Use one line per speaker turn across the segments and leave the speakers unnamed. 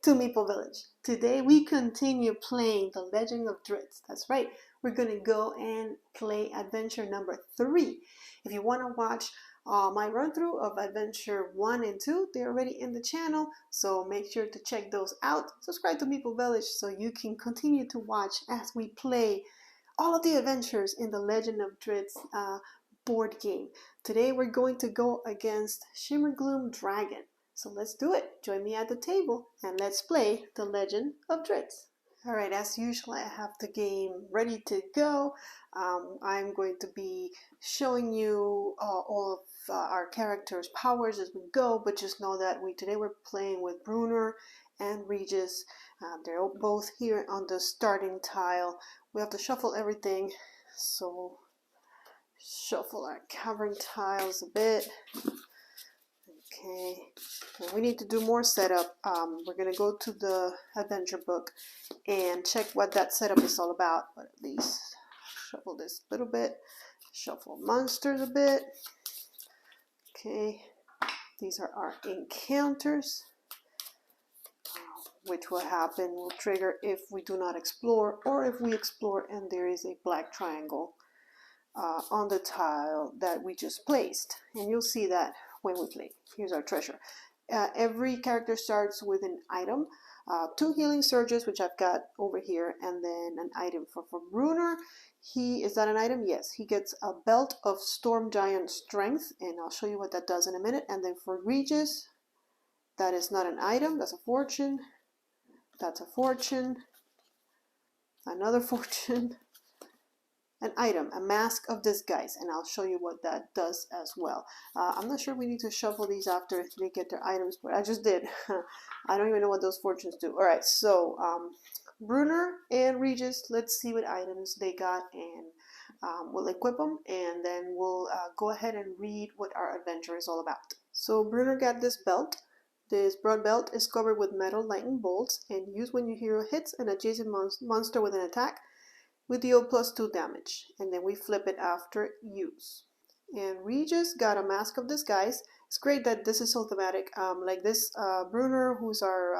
to Meeple Village. Today we continue playing the Legend of Drizzt. That's right, we're going to go and play adventure number 3. If you want to watch my run through of adventure 1 and 2, they're already in the channel, so make sure to check those out. Subscribe to Meeple Village so you can continue to watch as we play all of the adventures in the Legend of Drizzt board game. Today we're going to go against Shimmergloom Dragon. So let's do it. Join me at the table and let's play the Legend of Drizzt. Alright, as usual, I have the game ready to go. I'm going to be showing you all of our characters' powers as we go, but just know that today we're playing with Bruenor and Regis. They're both here on the starting tile. We have to shuffle everything, so shuffle our cavern tiles a bit. Okay, and we need to do more setup. We're going to go to the adventure book and check what that setup is all about. But at least shuffle this a little bit, shuffle monsters a bit. Okay, these are our encounters, which will happen, will trigger if we do not explore, or if we explore and there is a black triangle on the tile that we just placed. And you'll see that when we play. Here's our treasure. Every character starts with an item, 2 healing surges, which I've got over here, and then an item for Bruenor. Is that an item? Yes, he gets a belt of Storm Giant Strength, and I'll show you what that does in a minute. And then for Regis, that is not an item, that's a fortune. That's a fortune, another fortune. An item, a mask of disguise, and I'll show you what that does as well. I'm not sure we need to shuffle these after they get their items, but I just did. I don't even know what those fortunes do. Alright, so Bruenor and Regis, let's see what items they got, and we'll equip them, and then we'll go ahead and read what our adventure is all about. So Bruenor got this belt. This broad belt is covered with metal lightning bolts and used when your hero hits an adjacent monster with an attack with deal +2 damage, and then we flip it after use. And Regis got a Mask of Disguise. It's great that this is so thematic. Like this Bruenor, who's our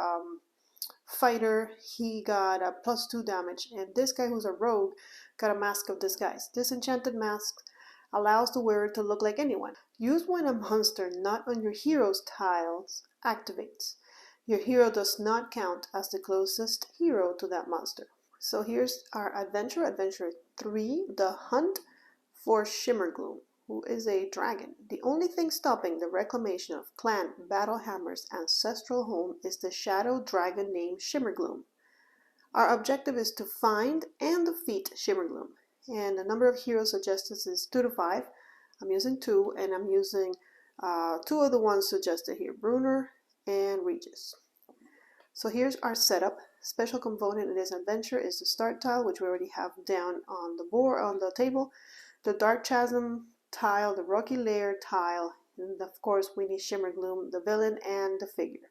fighter, he got a +2 damage, and this guy who's a rogue got a Mask of Disguise. This enchanted mask allows the wearer to look like anyone. Used when a monster not on your hero's tiles activates. Your hero does not count as the closest hero to that monster. So here's our adventure, adventure 3, the hunt for Shimmergloom, who is a dragon. The only thing stopping the reclamation of Clan Battlehammer's ancestral home is the shadow dragon named Shimmergloom. Our objective is to find and defeat Shimmergloom, and the number of heroes suggested is 2 to 5. I'm using 2, and I'm using 2 of the ones suggested here, Bruenor and Regis. So here's our setup. Special component in this adventure is the start tile, which we already have down on the board, on the table, the Dark Chasm tile, the Rocky Lair tile, and of course we need Shimmergloom, the villain, and the figure.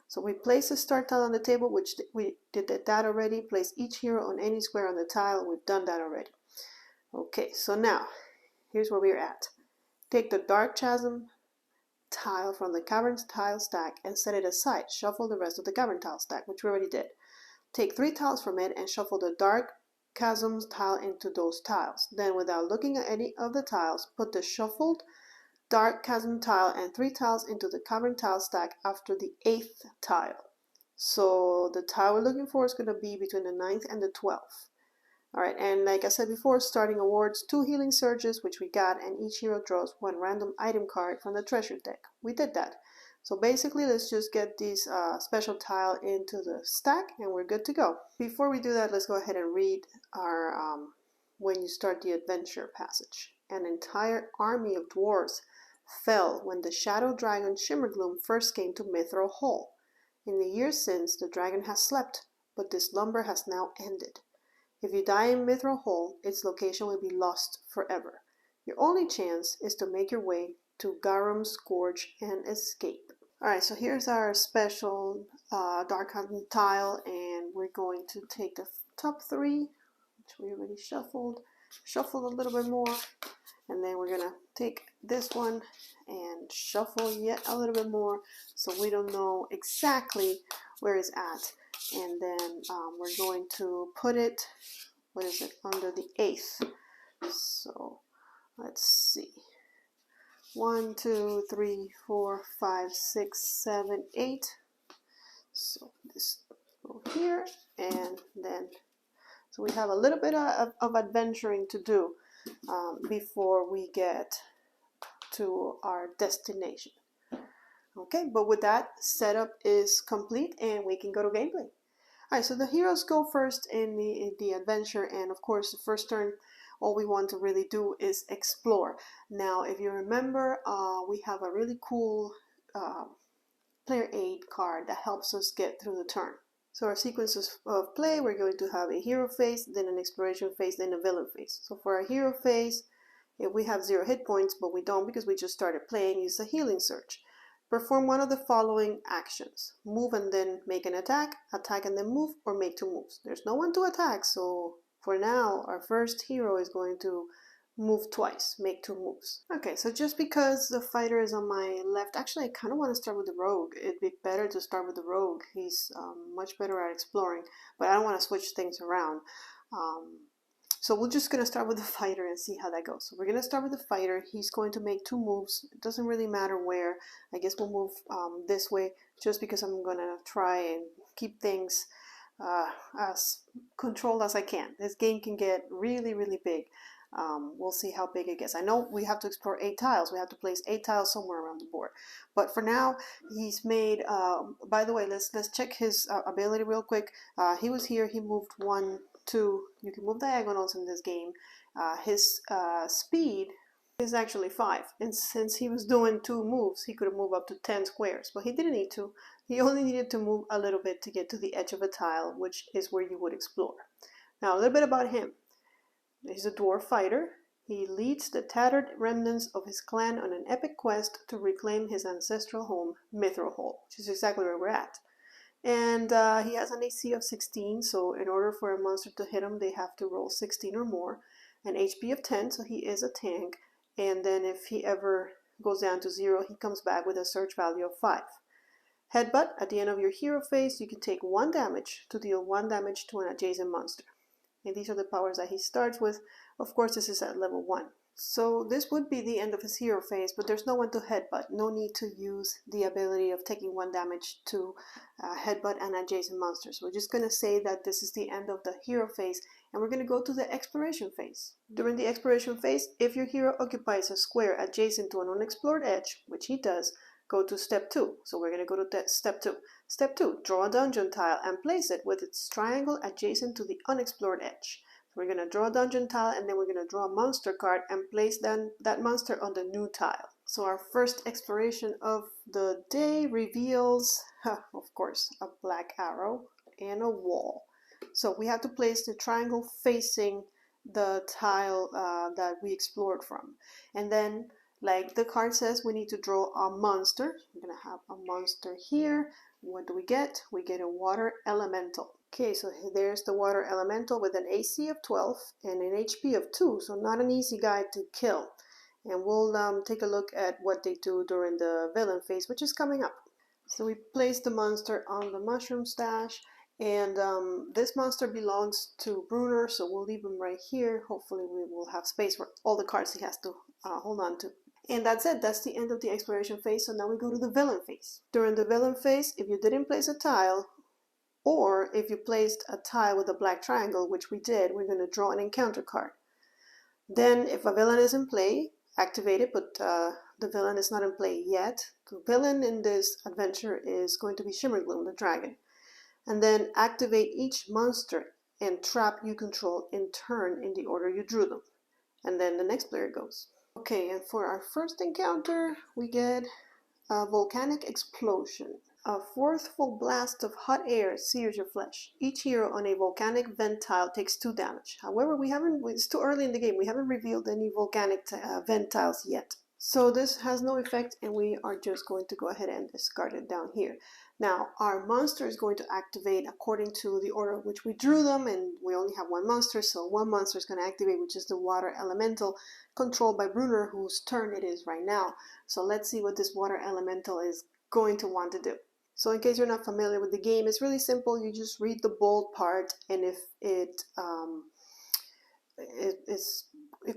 So we place the start tile on the table, which we did that already. Place each hero on any square on the tile. We've done that already. Okay, so now here's where we're at. Take the Dark Chasm tile from the cavern tile stack and set it aside. Shuffle the rest of the cavern tile stack, which we already did. Take 3 tiles from it and shuffle the Dark Chasm tile into those tiles. Then, without looking at any of the tiles, put the shuffled Dark Chasm tile and 3 tiles into the cavern tile stack after the 8th tile. So the tile we're looking for is going to be between the 9th and the 12th. Alright, and like I said before, starting awards, 2 healing surges, which we got, and each hero draws 1 random item card from the treasure deck. We did that. So basically, let's just get these special tile into the stack, and we're good to go. Before we do that, let's go ahead and read our when you start the adventure passage. An entire army of dwarves fell when the shadow dragon Shimmergloom first came to Mithril Hall. In the years since, the dragon has slept, but this slumber has now ended. If you die in Mithril Hall, its location will be lost forever. Your only chance is to make your way to Garum's Gorge and escape. Alright, so here's our special Dark Chasm tile, and we're going to take the top 3, which we already shuffled a little bit more, and then we're going to take this one and shuffle yet a little bit more, so we don't know exactly where it's at. And then we're going to put it, what is it, under the 8th. So let's see. 1, 2, 3, 4, 5, 6, 7, 8. So this go here, and then so we have a little bit of adventuring to do before we get to our destination. Okay, but with that, setup is complete and we can go to gameplay. Alright, so the heroes go first in the adventure, and of course the first turn all we want to really do is explore. Now if you remember, we have a really cool player aid card that helps us get through the turn. So our sequences of play, we're going to have a hero phase, then an exploration phase, then a villain phase. So for our hero phase, if we have 0 hit points, but we don't because we just started playing, use a healing surge. Perform one of the following actions. Move and then make an attack, attack and then move, or make 2 moves. There's no one to attack, so for now, our first hero is going to move twice, make 2 moves. Okay, so just because the fighter is on my left, actually I kind of want to start with the rogue. It'd be better to start with the rogue. He's much better at exploring, but I don't want to switch things around. So we're just going to start with the fighter and see how that goes. So we're going to start with the fighter. He's going to make 2 moves. It doesn't really matter where. I guess we'll move this way just because I'm going to try and keep things as controlled as I can. This game can get really, really big. We'll see how big it gets. I know we have to explore 8 tiles. We have to place 8 tiles somewhere around the board. But for now, he's made, by the way, let's check his ability real quick. He was here, he moved 1, 2, you can move diagonals in this game. His speed is actually 5. And since he was doing 2 moves, he could have moved up to 10 squares. But he didn't need to. He only needed to move a little bit to get to the edge of a tile, which is where you would explore. Now, a little bit about him. He's a dwarf fighter. He leads the tattered remnants of his clan on an epic quest to reclaim his ancestral home, Mithril, which is exactly where we're at. And he has an AC of 16, so in order for a monster to hit him, they have to roll 16 or more. An HP of 10, so he is a tank. And then if he ever goes down to 0, he comes back with a surge value of 5. Headbutt, at the end of your hero phase, you can take 1 damage to deal 1 damage to an adjacent monster. And these are the powers that he starts with. Of course, this is at level 1. So this would be the end of his hero phase, but there's no one to headbutt. No need to use the ability of taking 1 damage to headbutt an adjacent monster. So we're just going to say that this is the end of the hero phase, and we're going to go to the exploration phase. During the exploration phase, if your hero occupies a square adjacent to an unexplored edge, which he does, go to step 2. So we're going to go to step 2. Step 2, draw a dungeon tile and place it with its triangle adjacent to the unexplored edge. So we're going to draw a dungeon tile, and then we're going to draw a monster card and place that monster on the new tile. So our first exploration of the day reveals, of course, a black arrow and a wall. So we have to place the triangle facing the tile that we explored from. And then, like the card says, we need to draw a monster. We're going to have a monster here. What do we get? We get a water elemental. Okay, so there's the water elemental with an AC of 12 and an HP of 2, so not an easy guy to kill. And we'll take a look at what they do during the villain phase, which is coming up. So we place the monster on the mushroom stash, and this monster belongs to Bruner, so we'll leave him right here. Hopefully we will have space for all the cards he has to hold on to. And that's it. That's the end of the exploration phase. So now we go to the villain phase. During the villain phase, if you didn't place a tile, or if you placed a tile with a black triangle, which we did, we're going to draw an encounter card. Then if a villain is in play, activate it, but the villain is not in play yet. The villain in this adventure is going to be Shimmergloom, the dragon. And then activate each monster and trap you control in turn in the order you drew them. And then the next player goes. Okay, and for our first encounter, we get a volcanic explosion. A forceful blast of hot air sears your flesh. Each hero on a volcanic vent tile takes 2 damage. However, it's too early in the game. We haven't revealed any volcanic vent tiles yet. So this has no effect, and we are just going to go ahead and discard it down here. Now, our monster is going to activate according to the order in which we drew them, and we only have 1 monster, so 1 monster is going to activate, which is the water elemental, controlled by Bruner, whose turn it is right now. So let's see what this water elemental is going to want to do. So in case you're not familiar with the game, it's really simple. You just read the bold part, and if it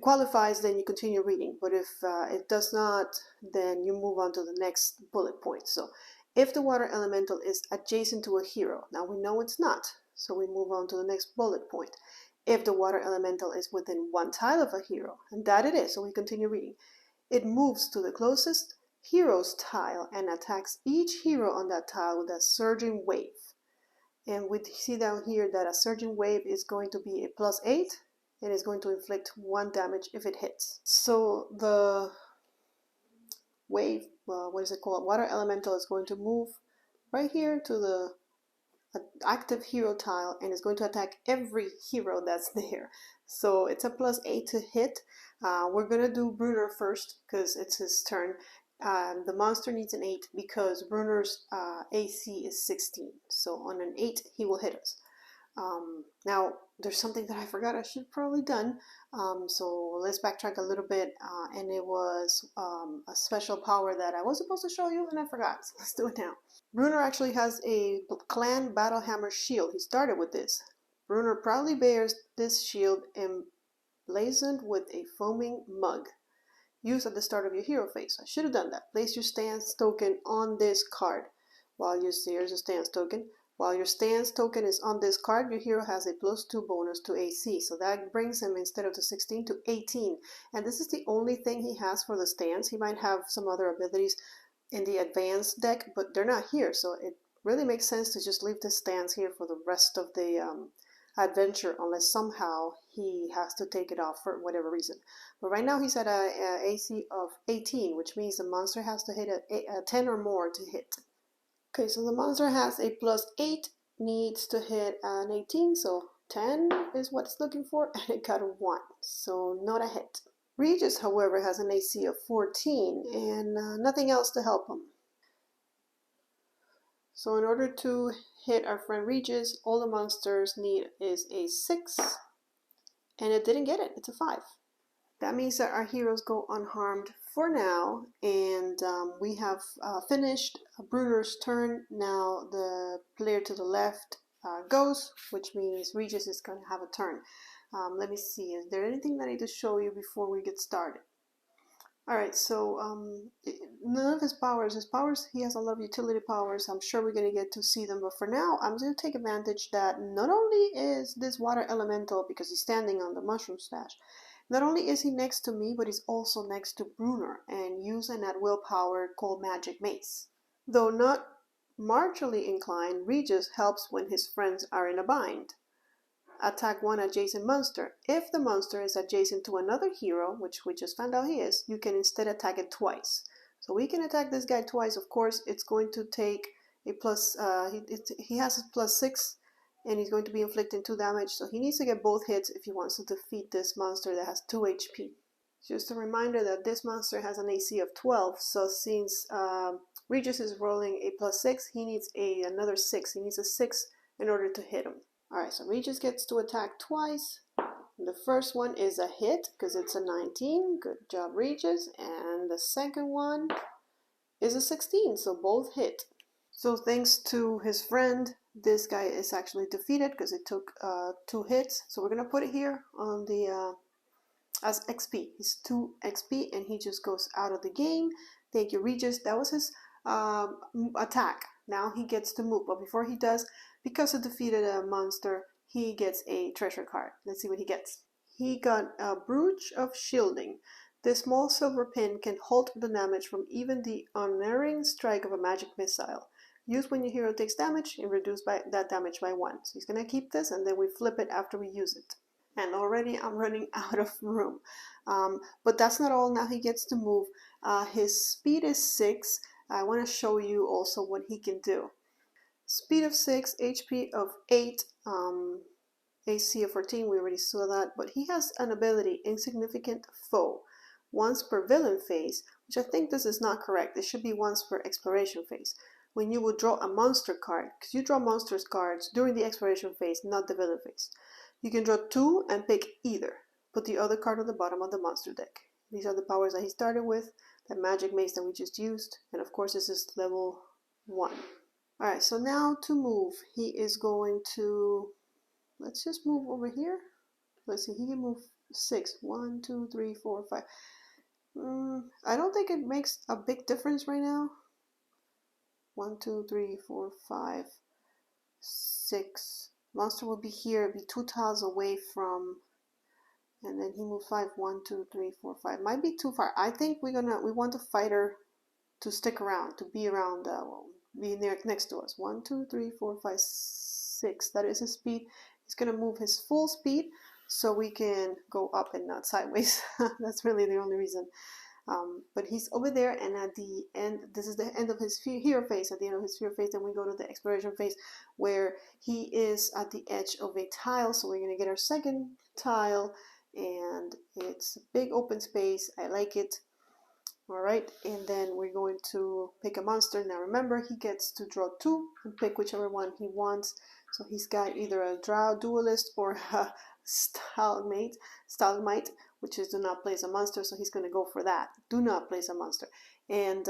qualifies, then you continue reading. But if it does not, then you move on to the next bullet point. So if the water elemental is adjacent to a hero, now we know it's not, so we move on to the next bullet point. If the water elemental is within one tile of a hero, and that it is, so we continue reading, it moves to the closest hero's tile and attacks each hero on that tile with a surging wave. And we see down here that a surging wave is going to be a +8, and is going to inflict 1 damage if it hits. So the wave, what is it called? Water elemental is going to move right here to the active hero tile and is going to attack every hero that's there. So it's a +8 to hit. We're gonna do Bruner first because it's his turn. The monster needs an 8 because Bruner's AC is 16. So on an 8 he will hit us. Now there's something that I forgot I should probably done. So let's backtrack a little bit, and it was a special power that I was supposed to show you and I forgot. So let's do it now. Bruner actually has a clan battle hammer shield. He started with this. Bruner proudly bears this shield emblazoned with a foaming mug. Used at the start of your hero phase. I should have done that. Place your stance token on this card. Here's a stance token. While your stance token is on this card, your hero has a +2 bonus to AC. So that brings him, instead of the 16, to 18. And this is the only thing he has for the stance. He might have some other abilities in the advanced deck, but they're not here. So it really makes sense to just leave this stance here for the rest of the adventure, unless somehow he has to take it off for whatever reason. But right now he's at a AC of 18, which means the monster has to hit a 10 or more to hit. Okay, so the monster has a +8, needs to hit an 18, so 10 is what it's looking for, and it got a 1, so not a hit. Regis, however, has an AC of 14 and nothing else to help him. So in order to hit our friend Regis, all the monsters need is a 6, and it didn't get it, it's a 5. That means that our heroes go unharmed for now, and we have finished Bruner's turn. Now the player to the left goes, which means Regis is going to have a turn. Let me see, is there anything that I need to show you before we get started? Alright, so none of his powers, he has a lot of utility powers. I'm sure we're going to get to see them, but for now I'm going to take advantage that not only is this water elemental, because he's standing on the mushroom stash, not only is he next to me, but he's also next to Bruner and use an at-will power called Magic Mace. Though not martially inclined, Regis helps when his friends are in a bind. Attack one adjacent monster. If the monster is adjacent to another hero, which we just found out he is, you can instead attack it twice. So we can attack this guy twice. Of course, it's going to take a he has a +6, and he's going to be inflicting 2 damage, so he needs to get both hits if he wants to defeat this monster that has 2 HP. Just a reminder that this monster has an AC of 12, so since Regis is rolling a +6, he needs another 6. He needs a 6 in order to hit him. Alright, so Regis gets to attack twice. The first one is a hit because it's a 19. Good job, Regis. And the second one is a 16, so both hit. So thanks to his friend, this guy is actually defeated because it took 2 hits. So we're going to put it here on the as XP. He's 2 XP and he just goes out of the game. Thank you, Regis. That was his attack. Now he gets to move, but before he does, because he defeated a monster, he gets a treasure card. Let's see what he gets. He got a Brooch of Shielding. This small silver pin can halt the damage from even the unerring strike of a magic missile. Used when your hero takes damage and reduce that damage by 1. So he's going to keep this and then we flip it after we use it. And already I'm running out of room. But that's not all. Now he gets to move. His speed is 6. I want to show you also what he can do. Speed of 6, HP of 8, AC of 14, we already saw that, but he has an ability, Insignificant Foe, once per villain phase, which I think this is not correct. It should be once per Expiration Phase, when you will draw a monster card, because you draw monsters cards during the Expiration Phase, not the villain phase. You can draw 2 and pick either. Put the other card on the bottom of the monster deck. These are the powers that he started with, the Magic Mace that we just used, and of course this is level 1. All right, so now to move, he is going to, let's just move over here. Let's see, he can move 6. 1, 2, 3, 4, 5. I don't think it makes a big difference right now. 1, 2, 3, 4, 5, 6. Monster will be here, be 2 tiles away from, and then he moved 5. 1, 2, 3, 4, 5. Might be too far. I think we want the fighter to stick around, to be around, be next to us. 1, 2, 3, 4, 5, 6. That is his speed. He's gonna move his full speed so we can go up and not sideways. That's really the only reason. But he's over there, and at the end, this is the end of his hero phase. At the end of his hero phase, then we go to the exploration phase, where he is at the edge of a tile. So we're gonna get our second tile, and it's a big open space. I like it. All right, and then we're going to pick a monster. Now remember, he gets to draw 2 and pick whichever one he wants. So he's got either a Drow Duelist or a Stalagmite, which is do not place a monster. So he's going to go for that. Do not place a monster. And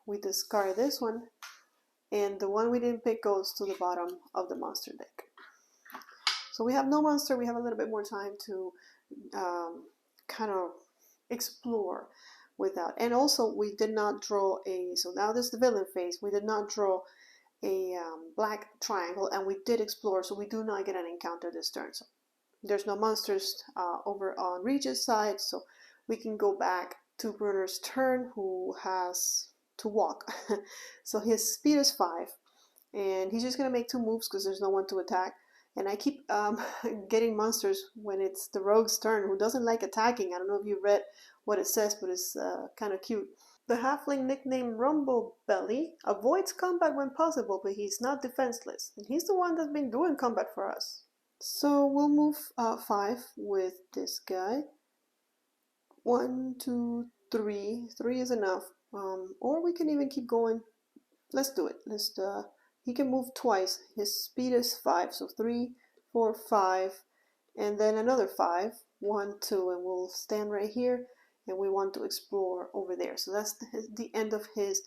we discard this one. And the one we didn't pick goes to the bottom of the monster deck. So we have no monster. We have a little bit more time to kind of explore without. And also we did not draw a, so now this is the villain phase. We did not draw a black triangle, and we did explore, so we do not get an encounter this turn. So there's no monsters over on Regis' side, so we can go back to Bruner's turn, who has to walk. So his speed is 5, and he's just gonna make 2 moves because there's no one to attack. And I keep getting monsters when it's the rogue's turn, who doesn't like attacking. I don't know if you read what it says, but it's kind of cute. The halfling nicknamed Rumble Belly avoids combat when possible, but he's not defenseless. And he's the one that's been doing combat for us. So we'll move 5 with this guy. 1, 2, 3. 3 is enough. Or we can even keep going. Let's do it. He can move twice. His speed is 5, so 3, 4, 5, and then another 5. 1, 2, and we'll stand right here, and we want to explore over there. So that's the end of his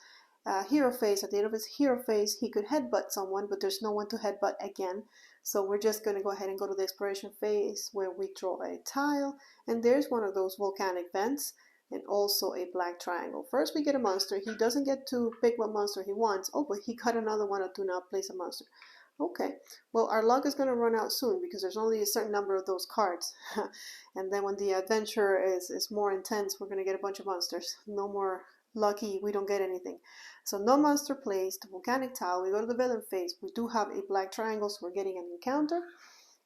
hero phase. At the end of his hero phase, he could headbutt someone, but there's no one to headbutt again. So we're just going to go ahead and go to the exploration phase, where we draw a tile, and there's one of those volcanic vents, and also a black triangle. First we get a monster. He doesn't get to pick what monster he wants. Oh, but he got another one of do not place a monster. Okay, well, our luck is going to run out soon because there's only a certain number of those cards. And then when the adventure is more intense, we're going to get a bunch of monsters. No more lucky, we don't get anything. So no monster placed, volcanic tile. We go to the villain phase. We do have a black triangle, so we're getting an encounter.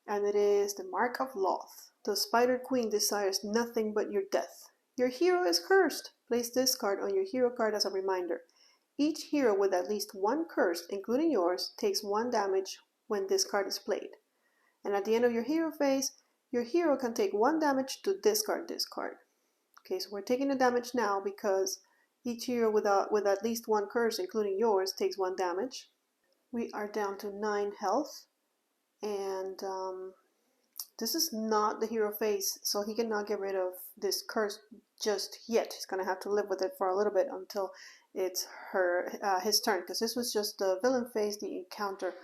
And it is the Mark of Loth. The Spider Queen desires nothing but your death. Your hero is cursed. Place this card on your hero card as a reminder. Each hero with at least 1 curse, including yours, takes 1 damage when this card is played. And at the end of your hero phase, your hero can take 1 damage to discard this card. Okay, so we're taking the damage now because each hero with at least 1 curse, including yours, takes 1 damage. We are down to 9 health, and this is not the hero phase, so he cannot get rid of this curse just yet. He's going to have to live with it for a little bit until it's his turn, because this was just the villain phase, the encounter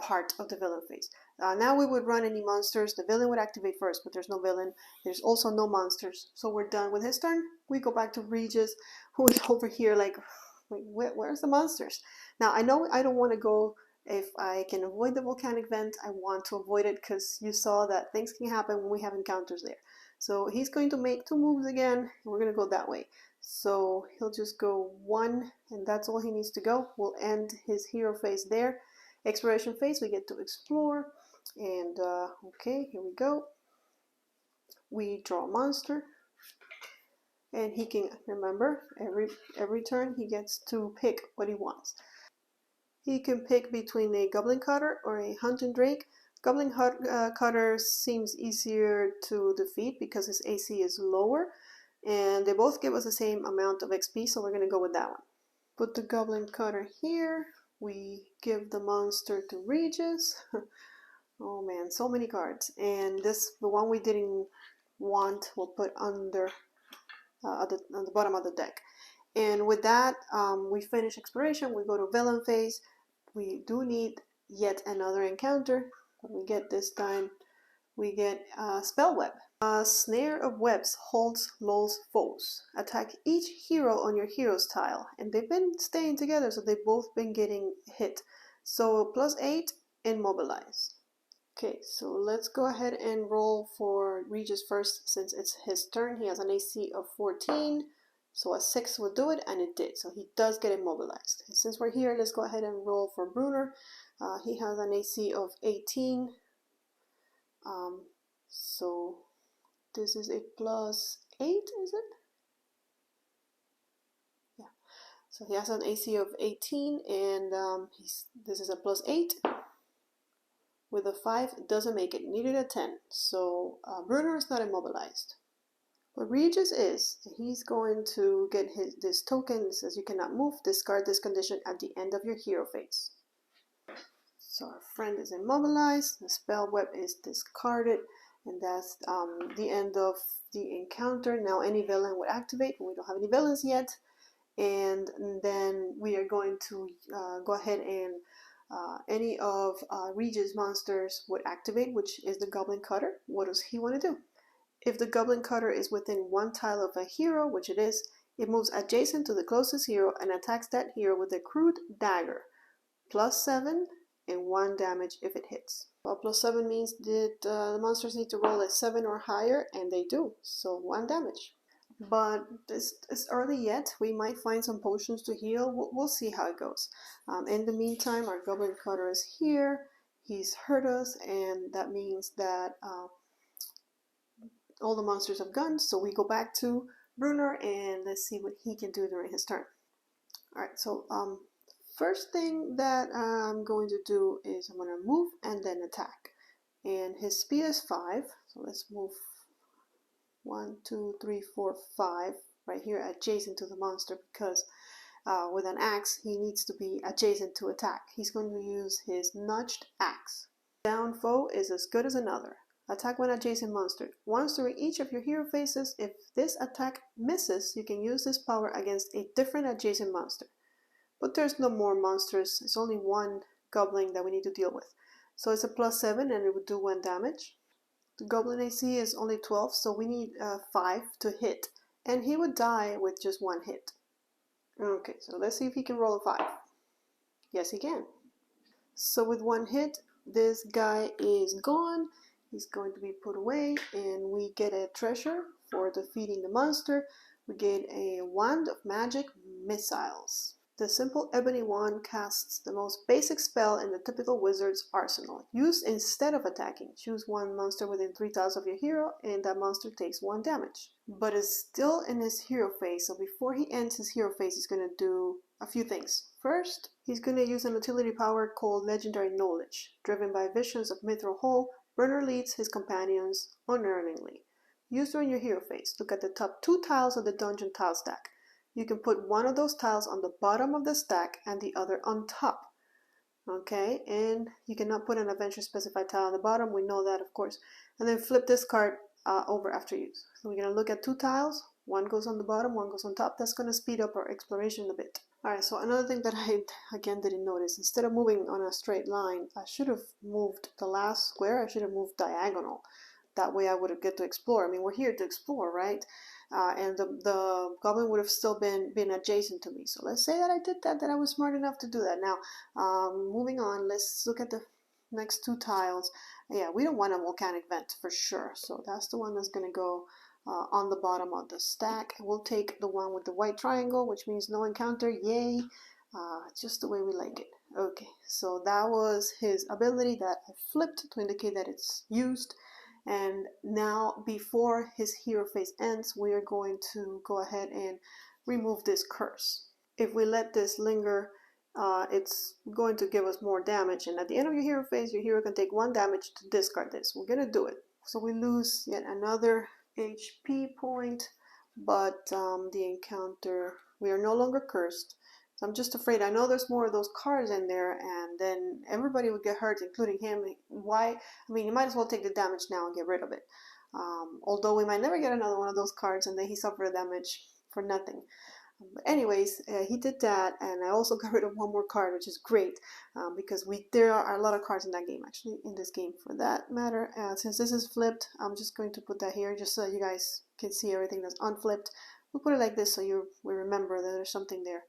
part of the villain phase. Now we would run any monsters. The villain would activate first, but there's no villain. There's also no monsters, so we're done with his turn. We go back to Regis, who is over here like, wait, where's the monsters? Now I know I don't want to go. If I can avoid the volcanic vent, I want to avoid it because you saw that things can happen when we have encounters there. So he's going to make 2 moves again, and we're going to go that way. So he'll just go 1, and that's all he needs to go. We'll end his hero phase there. Exploration phase, we get to explore. And okay, here we go. We draw a monster. And he can, remember, every turn he gets to pick what he wants. He can pick between a Goblin Cutter or a Hunting Drake. Goblin Cutter seems easier to defeat because his AC is lower, and they both give us the same amount of XP, so we're going to go with that one. Put the Goblin Cutter here. We give the monster to Regis. Oh man, so many cards. And this, the one we didn't want, we'll put under on the bottom of the deck. And with that, we finish exploration. We go to villain phase. We do need yet another encounter. What we get this time, we get a spell web. A snare of webs holds lulls foes. Attack each hero on your hero's tile. And they've been staying together, so they've both been getting hit. So +8, immobilize. Okay, so let's go ahead and roll for Regis first since it's his turn. He has an AC of 14, so a 6 would do it, and it did. So he does get immobilized. And since we're here, let's go ahead and roll for Bruner. He has an AC of 18, so this is a +8, is it? Yeah. So he has an AC of 18, and this is a +8. With a 5, it doesn't make it. Needed a 10. So Bruner is not immobilized. What Regis is, he's going to get this token that says you cannot move. Discard this condition at the end of your hero phase. So our friend is immobilized. The spell web is discarded. And that's the end of the encounter. Now any villain would activate. We don't have any villains yet. And then we are going to go ahead and any of Regis monsters would activate, which is the Goblin Cutter. What does he want to do? If the Goblin Cutter is within one tile of a hero, which it is, it moves adjacent to the closest hero and attacks that hero with a crude dagger. +7 and 1 damage if it hits. Well, +7 means that the monsters need to roll a 7 or higher, and they do, so 1 damage. But it's early yet. We might find some potions to heal. We'll see how it goes. In the meantime, our Goblin Cutter is here. He's hurt us, and that means that all the monsters have gone. So we go back to Bruner, and let's see what he can do during his turn. Alright, so first thing that I'm going to do is I'm going to move and then attack. And his speed is 5, so let's move 1, 2, 3, 4, 5 right here adjacent to the monster, because with an axe he needs to be adjacent to attack. He's going to use his nudged axe. Down foe is as good as another. Attack one adjacent monster. Once during each of your hero phases, if this attack misses, you can use this power against a different adjacent monster. But there's no more monsters. It's only one goblin that we need to deal with. So it's a +7 and it would do 1 damage. The Goblin AC is only 12, so we need 5 to hit. And he would die with just 1 hit. Okay, so let's see if he can roll a 5. Yes, he can. So with 1 hit, this guy is gone. He's going to be put away, and we get a treasure for defeating the monster. We get a Wand of Magic Missiles. The simple ebony wand casts the most basic spell in the typical wizard's arsenal. Used instead of attacking. Choose one monster within 3 tiles of your hero, and that monster takes 1 damage. But is still in his hero phase, so before he ends his hero phase, he's going to do a few things. First, he's going to use an utility power called Legendary Knowledge. Driven by visions of Mithril Hall, Bruner leads his companions unerringly. Used during your hero phase. Look at the top 2 tiles of the dungeon tile stack. You can put one of those tiles on the bottom of the stack and the other on top. Okay, and you cannot put an adventure specified tile on the bottom. We know that, of course. And then flip this card over after use. So we're going to look at 2 tiles. One goes on the bottom, one goes on top. That's going to speed up our exploration a bit. Alright, so another thing that I, again, didn't notice. Instead of moving on a straight line, I should have moved the last square. I should have moved diagonal. That way I would have get to explore. I mean, we're here to explore, right? And the goblin would have still been adjacent to me. So let's say that I did that I was smart enough to do that. Now, moving on, let's look at the next 2 tiles. Yeah, we don't want a volcanic vent for sure. So that's the one that's going to go on the bottom of the stack. We'll take the one with the white triangle, which means no encounter. Yay! Just the way we like it. Okay, so that was his ability that I flipped to indicate that it's used. And now, before his hero phase ends, we are going to go ahead and remove this curse. If we let this linger, it's going to give us more damage. And at the end of your hero phase, your hero can take 1 damage to discard this. We're going to do it. So we lose yet another HP point, but the encounter, we are no longer cursed. So I'm just afraid. I know there's more of those cards in there, and then everybody would get hurt, including him. Why? I mean, you might as well take the damage now and get rid of it. Although we might never get another one of those cards, and then he suffered damage for nothing. But anyways, he did that, and I also got rid of one more card, which is great, because there are a lot of cards in that game, actually, in this game for that matter. Since this is flipped, I'm just going to put that here just so you guys can see everything that's unflipped. We'll put it like this so we remember that there's something there.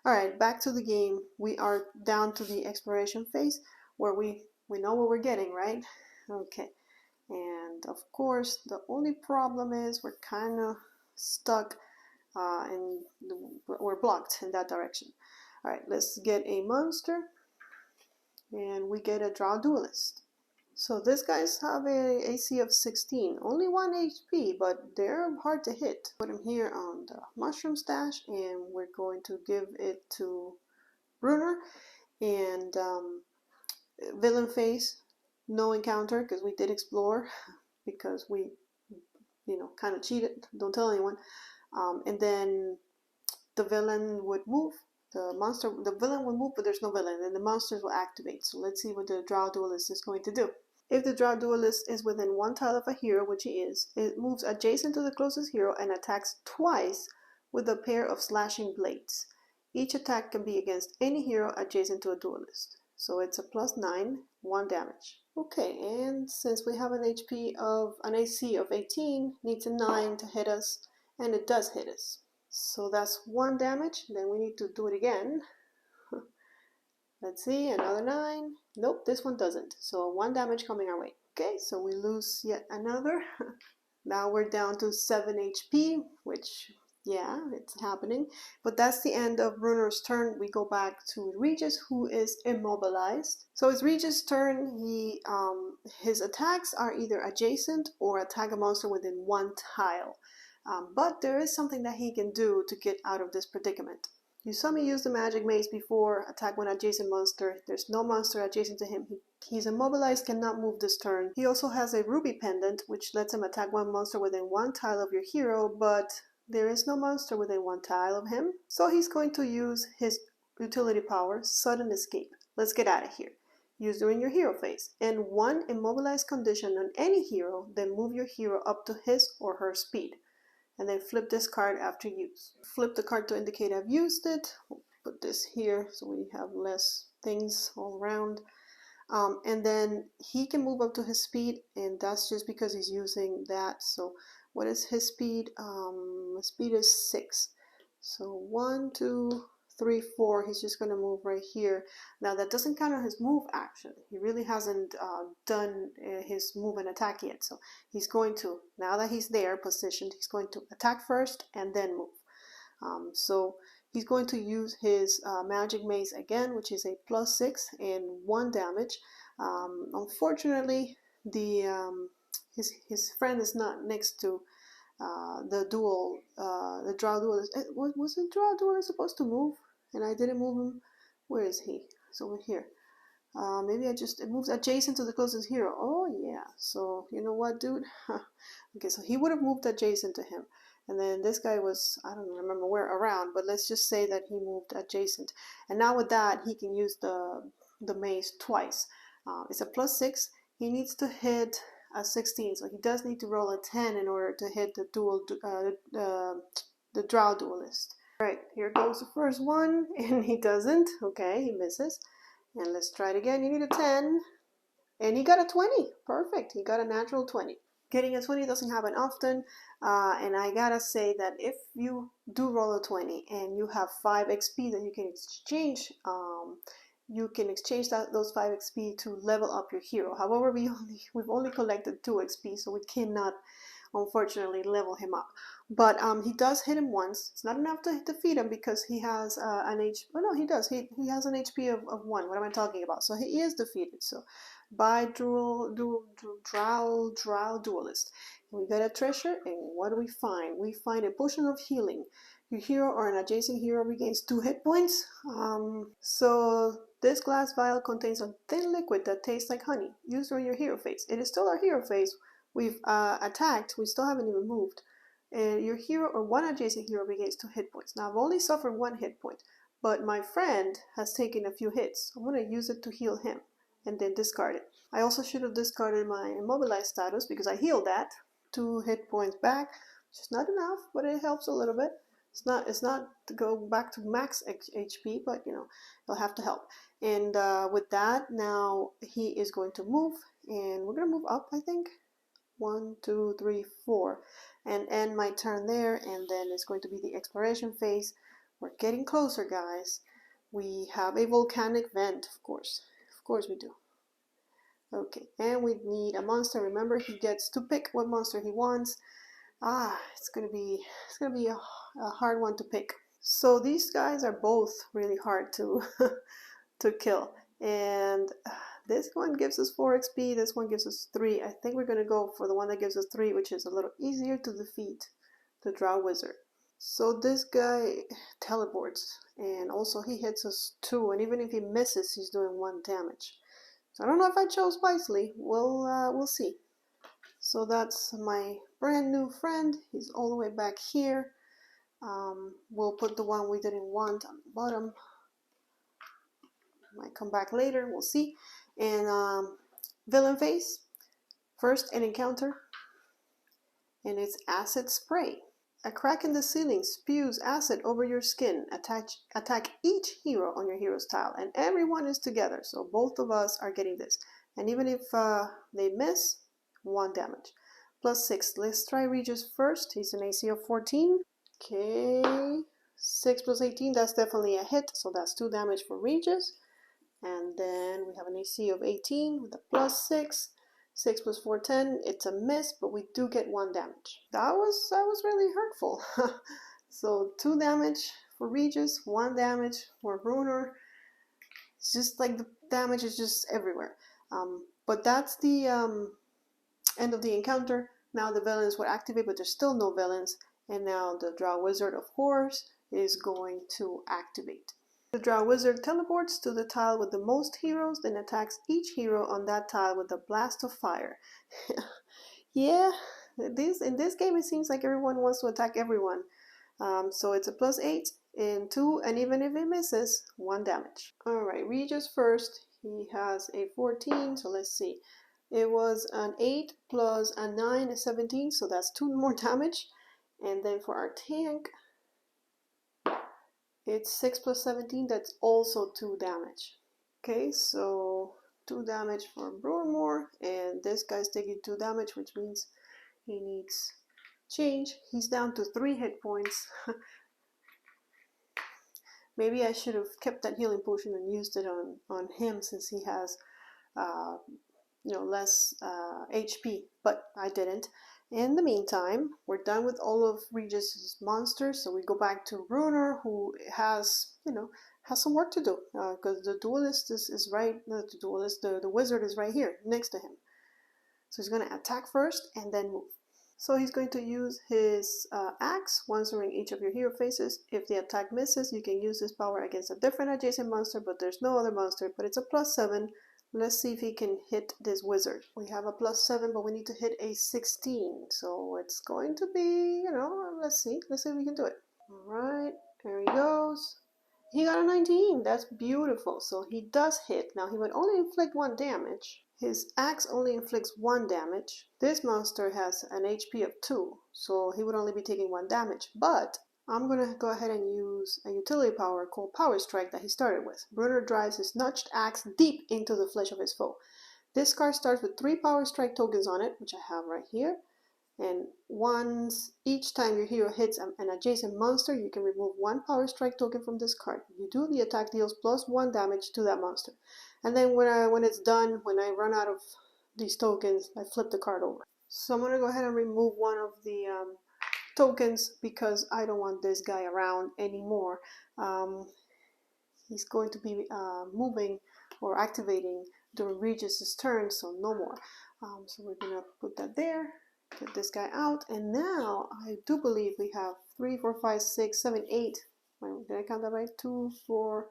Alright, back to the game. We are down to the exploration phase where we know what we're getting, right? Okay. And of course, the only problem is we're kind of stuck and we're blocked in that direction. Alright, let's get a monster. And we get a draw duelist. So these guys have a AC of 16, only 1 HP, but they're hard to hit. Put him here on the mushroom stash, and we're going to give it to Bruner. And villain phase, no encounter, because we did explore, because we, kind of cheated. Don't tell anyone. And then the villain would move. The villain will move, but there's no villain, and the monsters will activate. So let's see what the draw duelist is going to do. If the draw duelist is within 1 tile of a hero, which he is, it moves adjacent to the closest hero and attacks twice with a pair of slashing blades. Each attack can be against any hero adjacent to a duelist. So it's a +9, 1 damage. Okay, and since we have an AC of 18, needs a 9 to hit us, and it does hit us. So that's 1 damage. Then we need to do it again. Let's see, another 9. Nope, this one doesn't. So 1 damage coming our way. Okay, so we lose yet another. Now we're down to 7 HP, which, yeah, it's happening. But that's the end of Bruner's turn. We go back to Regis, who is immobilized. So it's Regis' turn. His attacks are either adjacent or attack a monster within 1 tile. But there is something that he can do to get out of this predicament. You saw me use the magic maze before, attack one adjacent monster. There's no monster adjacent to him. He's immobilized, cannot move this turn. He also has a ruby pendant, which lets him attack one monster within 1 tile of your hero, but there is no monster within 1 tile of him. So he's going to use his utility power, Sudden Escape. Let's get out of here. Use during your hero phase. And 1 immobilized condition on any hero, then move your hero up to his or her speed. And then flip this card after use. Flip the card to indicate I've used it. We'll put this here so we have less things all around. And then he can move up to his speed, and that's just because he's using that. So what is his speed? His speed is 6. So 1, 2, 3, 4. He's just going to move right here. Now that doesn't count on his move action. He really hasn't done his move and attack yet. So he's going to, now that he's there positioned, he's going to attack first and then move. So he's going to use his magic mace again, which is a +6 and 1 damage. Unfortunately, his friend is not next to the draw duelist. Was the draw duelist supposed to move? And I didn't move him. Where is he? It's over here. Maybe it moves adjacent to the closest hero. Oh yeah. So you know what, dude? Okay, so he would have moved adjacent to him. And then this guy was, I don't remember where around, but let's just say that he moved adjacent. And now with that, he can use the mace twice. It's a +6. He needs to hit a 16, so he does need to roll a 10 in order to hit the draw duelist. Alright, here goes the first one, and he doesn't. Okay, he misses. And let's try it again. You need a 10, and he got a 20. Perfect, he got a natural 20. Getting a 20 doesn't happen often, and I gotta say that if you do roll a 20 and you have 5 XP that you can exchange, those 5 XP to level up your hero. However, we've only collected 2 XP, so we cannot, unfortunately, level him up. But he does hit him once. It's not enough to defeat him because he has an HP. Oh no, he does. He has an HP of 1. What am I talking about? So he is defeated. So by drow duelist, we got a treasure, and what do we find? We find a potion of healing. Your hero or an adjacent hero regains 2 hit points. So this glass vial contains a thin liquid that tastes like honey. Used during your hero phase. It is still our hero phase. We've attacked. We still haven't even moved. And your hero or 1 adjacent hero regains 2 hit points. Now I've only suffered 1 hit point, but my friend has taken a few hits. I'm going to use it to heal him and then discard it. I also should have discarded my immobilized status because I healed that. 2 hit points back, which is not enough, but it helps a little bit. It's not to go back to max HP, but you know, it'll have to help. And with that, now he is going to move, and we're gonna move up, I think. 1, 2, 3, 4, and end my turn there, and then it's going to be the Expiration Phase. We're getting closer, guys. We have a volcanic vent, of course we do. Okay, and we need a monster. Remember, he gets to pick what monster he wants. It's gonna be a hard one to pick. So these guys are both really hard to to kill, and this one gives us 4 XP, this one gives us 3. I think we're gonna go for the one that gives us 3, which is a little easier to defeat, the Drow Wizard. So this guy teleports, and also he hits us 2, and even if he misses, he's doing 1 damage. So I don't know if I chose wisely. We'll see. So that's my brand new friend. He's all the way back here. We'll put the one we didn't want on the bottom. Might come back later, we'll see. And villain phase. First an encounter, and it's acid spray. A crack in the ceiling spews acid over your skin. Attack each hero on your hero's tile, and everyone is together, so both of us are getting this. And even if they miss, 1 damage. +6. Let's try Regis first. He's an AC of 14. Okay, 6 + 18, that's definitely a hit, so that's 2 damage for Regis. And then we have an AC of 18 with a +6. 6 + 4, 10. It's a miss, but we do get 1 damage. That was really hurtful. So 2 damage for Regis, 1 damage for Bruner. It's just like the damage is just everywhere. But that's the end of the encounter. Now the villains would activate, but there's still no villains. And now the Drow Wizard, of course, is going to activate. The Drow Wizard teleports to the tile with the most heroes, then attacks each hero on that tile with a blast of fire. Yeah, in this game it seems like everyone wants to attack everyone. So it's a +8 in 2, and even if it misses, 1 damage. Alright, Regis first. He has a 14, so let's see. It was an 8 plus a 9 is 17, so that's 2 more damage. And then for our tank, it's 6 + 17, that's also 2 damage. Okay, so 2 damage for Brormore, and this guy's taking 2 damage, which means he needs change. He's down to 3 hit points. Maybe I should have kept that healing potion and used it on him, since he has less HP, but I didn't. In the meantime, we're done with all of Regis's monsters, so we go back to Bruner, who has some work to do, because the duelist is right, not the duelist, the wizard is right here next to him. So he's going to attack first and then move. So he's going to use his axe once during each of your hero phases. If the attack misses, you can use this power against a different adjacent monster, but there's no other monster, but it's a +7. Let's see if he can hit this wizard. We have a +7, but we need to hit a 16. So it's going to be, let's see if we can do it. All right, there he goes. He got a 19. That's beautiful. So he does hit. Now he would only inflict 1 damage. His axe only inflicts 1 damage. This monster has an HP of 2, so he would only be taking 1 damage. But I'm going to go ahead and use a utility power called Power Strike that he started with. Bruner drives his notched axe deep into the flesh of his foe. This card starts with 3 Power Strike tokens on it, which I have right here. And each time your hero hits an adjacent monster, you can remove 1 Power Strike token from this card. If you do, the attack deals +1 damage to that monster. And then when it's done, when I run out of these tokens, I flip the card over. So I'm going to go ahead and remove one of the tokens, because I don't want this guy around anymore. He's going to be moving or activating during Regis's turn, so no more. So we're going to put that there. Get this guy out, and now I do believe we have 3, 4, 5, 6, 7, 8. Wait, did I count that right? 2, 4,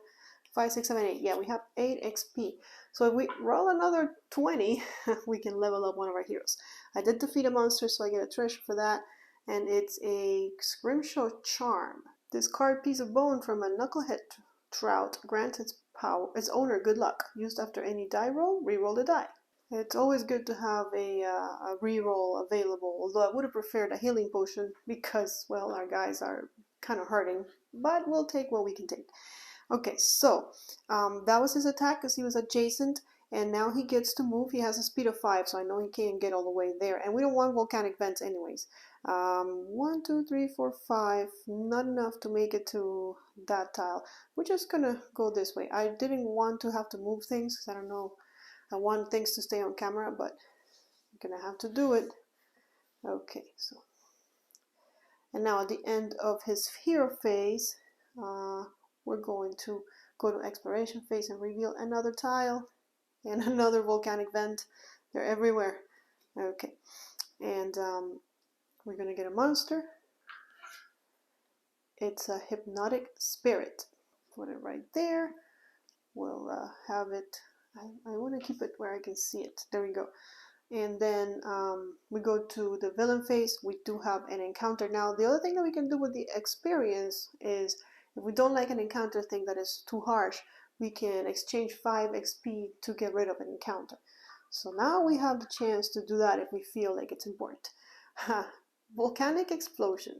5, 6, 7, 8. Yeah, we have 8 XP. So if we roll another 20, we can level up one of our heroes. I did defeat a monster, so I get a treasure for that, and it's a Scrimshaw Charm. This card, Piece of Bone from a Knucklehead Trout, grants its owner good luck. Used after any die roll, re-roll the die. It's always good to have a reroll available, although I would have preferred a healing potion, because, well, our guys are kind of hurting, but we'll take what we can take. Okay, so that was his attack because he was adjacent, and now he gets to move. He has a speed of 5, so I know he can't get all the way there, and we don't want volcanic vents anyways. 1, 2, 3, 4, 5, not enough to make it to that tile. We're just gonna go this way. I didn't want to have to move things because I don't know, I want things to stay on camera, but I'm gonna have to do it. Okay, so, and now at the end of his hero phase, we're going to go to Expiration Phase and reveal another tile and another volcanic vent. They're everywhere. Okay, and we're gonna get a monster. It's a hypnotic spirit. Put it right there. We'll have it. I want to keep it where I can see it. There we go. And then we go to the villain phase. We do have an encounter. Now, the other thing that we can do with the experience is, if we don't like an encounter thing that is too harsh, we can exchange 5 XP to get rid of an encounter. So now we have the chance to do that if we feel like it's important. Volcanic explosion.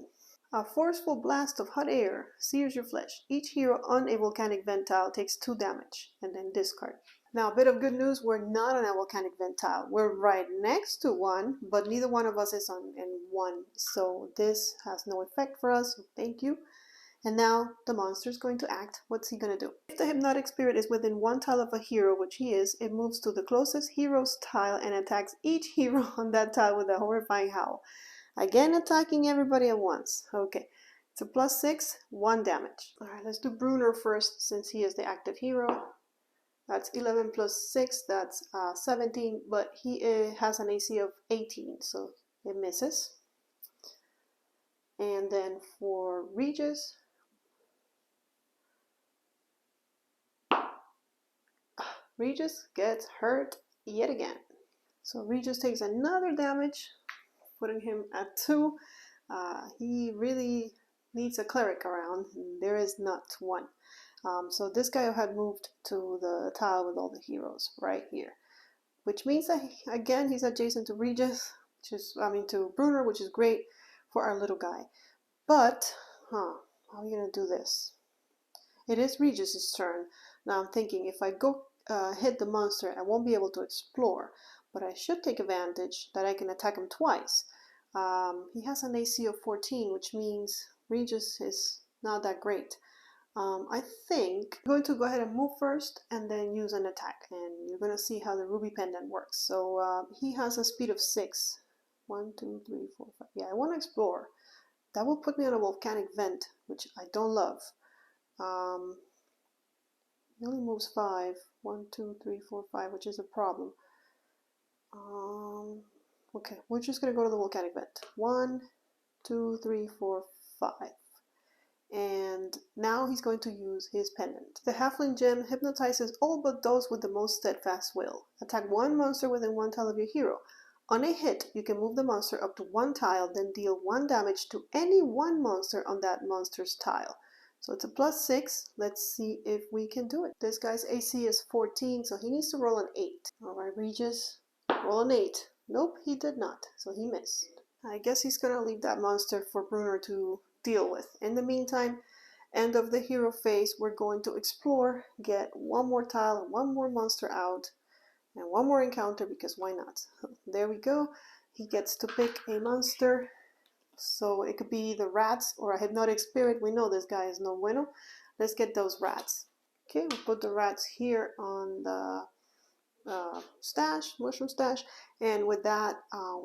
A forceful blast of hot air sears your flesh. Each hero on a volcanic vent tile takes 2 damage, and then discard. Now, a bit of good news, we're not on a volcanic vent tile. We're right next to one, but neither one of us is on one. So this has no effect for us, thank you. And now the monster is going to act. What's he going to do? If the hypnotic spirit is within 1 tile of a hero, which he is, it moves to the closest hero's tile and attacks each hero on that tile with a horrifying howl. Again, attacking everybody at once. Okay, it's a +6, 1 damage. All right, let's do Bruner first, since he is the active hero. That's 11 plus 6, that's 17, but he has an AC of 18, so it misses. And then for Regis, Regis gets hurt yet again. So Regis takes another damage, putting him at 2. He really needs a cleric around, and there is not one. So this guy had moved to the tile with all the heroes right here, which means that again he's adjacent to Regis, to Bruner, which is great for our little guy. But how are we gonna do this? It is Regis's turn. Now I'm thinking, if I go hit the monster, I won't be able to explore, but I should take advantage that I can attack him twice. He has an AC of 14, which means Regis is not that great. I think I'm going to go ahead and move first and then use an attack, and you're going to see how the ruby pendant works. So he has a speed of 6. 1, 2, 3, 4, 5. Yeah, I want to explore. That will put me on a volcanic vent, which I don't love. He only moves 5. 1, 2, 3, 4, 5, which is a problem. Okay, we're just going to go to the volcanic vent. 1, 2, 3, 4, 5. And now he's going to use his pendant. The halfling gem hypnotizes all but those with the most steadfast will. Attack 1 monster within 1 tile of your hero. On a hit, you can move the monster up to 1 tile, then deal 1 damage to any 1 monster on that monster's tile. So it's a +6. Let's see if we can do it. This guy's AC is 14, so he needs to roll an 8. Alright, Regis, roll an 8. Nope, he did not, so he missed. I guess he's gonna leave that monster for Bruner to deal with. In the meantime, end of the hero phase, we're going to explore, get 1 more tile, 1 more monster out, and 1 more encounter, because why not? There we go. He gets to pick a monster. So it could be the rats or a hypnotic spirit. We know this guy is no bueno. Let's get those rats. Okay, we'll put the rats here on the mushroom stash. And with that,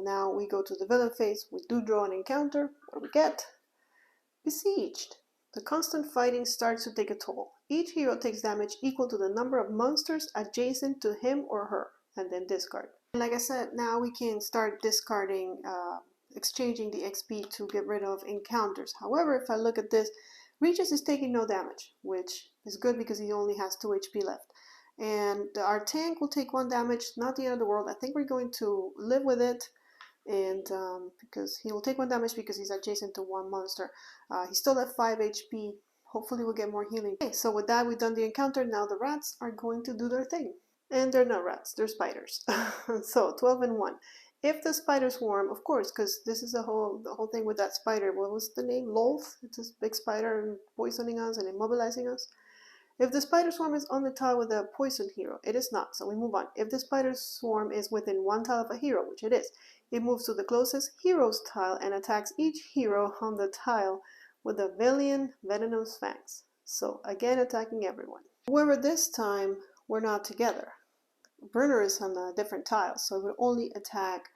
now we go to the villain phase. We do draw an encounter. What do we get? Besieged. The constant fighting starts to take a toll. Each hero takes damage equal to the number of monsters adjacent to him or her, and then discard. And like I said, now we can start discarding, exchanging the XP to get rid of encounters. However, if I look at this, Regis is taking no damage, which is good because he only has 2 HP left. And our tank will take 1 damage, not the end of the world. I think we're going to live with it. And because he will take 1 damage because he's adjacent to 1 monster. He's still at 5 HP. Hopefully we'll get more healing. Okay, so with that, we've done the encounter. Now the rats are going to do their thing. And they're not rats, they're spiders. So 12 and 1. If the spider swarm, of course, because this is the whole thing with that spider. What was the name? Lolth? It's this big spider poisoning us and immobilizing us. If the spider swarm is on the tile with a poison hero, it is not, so we move on. If the spider swarm is within one tile of a hero, which it is, it moves to the closest hero's tile and attacks each hero on the tile with a venomous fangs. So again, attacking everyone. However, this time we're not together. Bruner is on a different tile, so it would only attack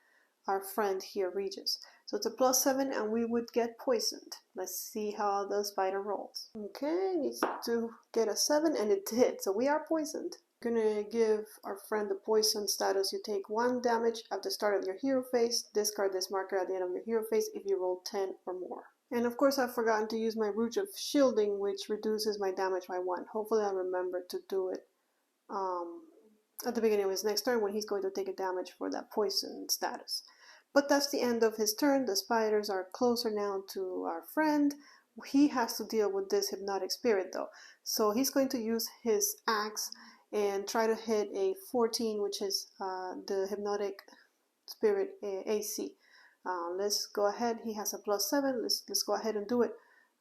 our friend here, Regis. So it's a +7 and we would get poisoned. Let's see how the spider rolls. Okay, needs to get a 7 and it did, so we are poisoned. We're gonna give our friend the poison status. You take 1 damage at the start of your hero phase. Discard this marker at the end of your hero phase if you roll 10 or more. And of course I've forgotten to use my Rouge of Shielding, which reduces my damage by 1. Hopefully I'll remember to do it at the beginning of his next turn when he's going to take a damage for that poison status. But that's the end of his turn. The spiders are closer now to our friend. He has to deal with this hypnotic spirit though. So he's going to use his axe and try to hit a 14, which is the hypnotic spirit AC. Let's go ahead. He has a +7. Let's go ahead and do it.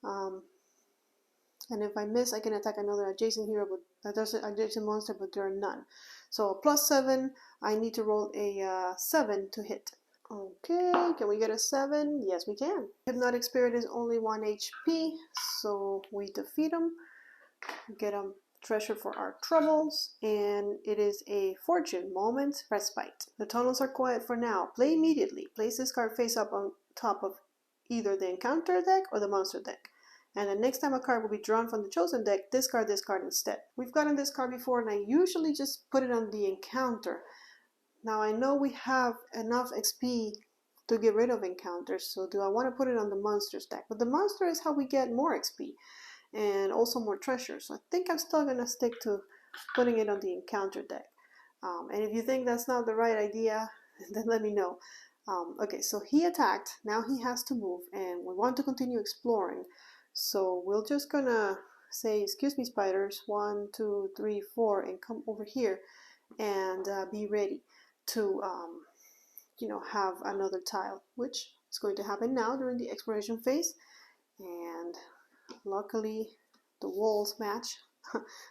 And if I miss, I can attack another adjacent hero, but there's an adjacent monster, but there are none. So a +7. I need to roll a 7 to hit. Okay, can we get a 7? Yes, we can. Hypnotic Spirit is only 1 HP, so we defeat him. Get a treasure for our troubles, and it is a fortune moment respite. The tunnels are quiet for now. Play immediately. Place this card face up on top of either the encounter deck or the monster deck. And the next time a card will be drawn from the chosen deck, discard this card instead. We've gotten this card before, and I usually just put it on the encounter. Now I know we have enough XP to get rid of encounters, so do I want to put it on the monsters deck? But the monster is how we get more XP and also more treasures. So I think I'm still going to stick to putting it on the encounter deck. And if you think that's not the right idea, then let me know. Okay, so he attacked. Now he has to move, and we want to continue exploring. So we're just going to say, excuse me, spiders, 1, 2, 3, 4, and come over here and be ready to have another tile, which is going to happen now during the exploration phase. And luckily the walls match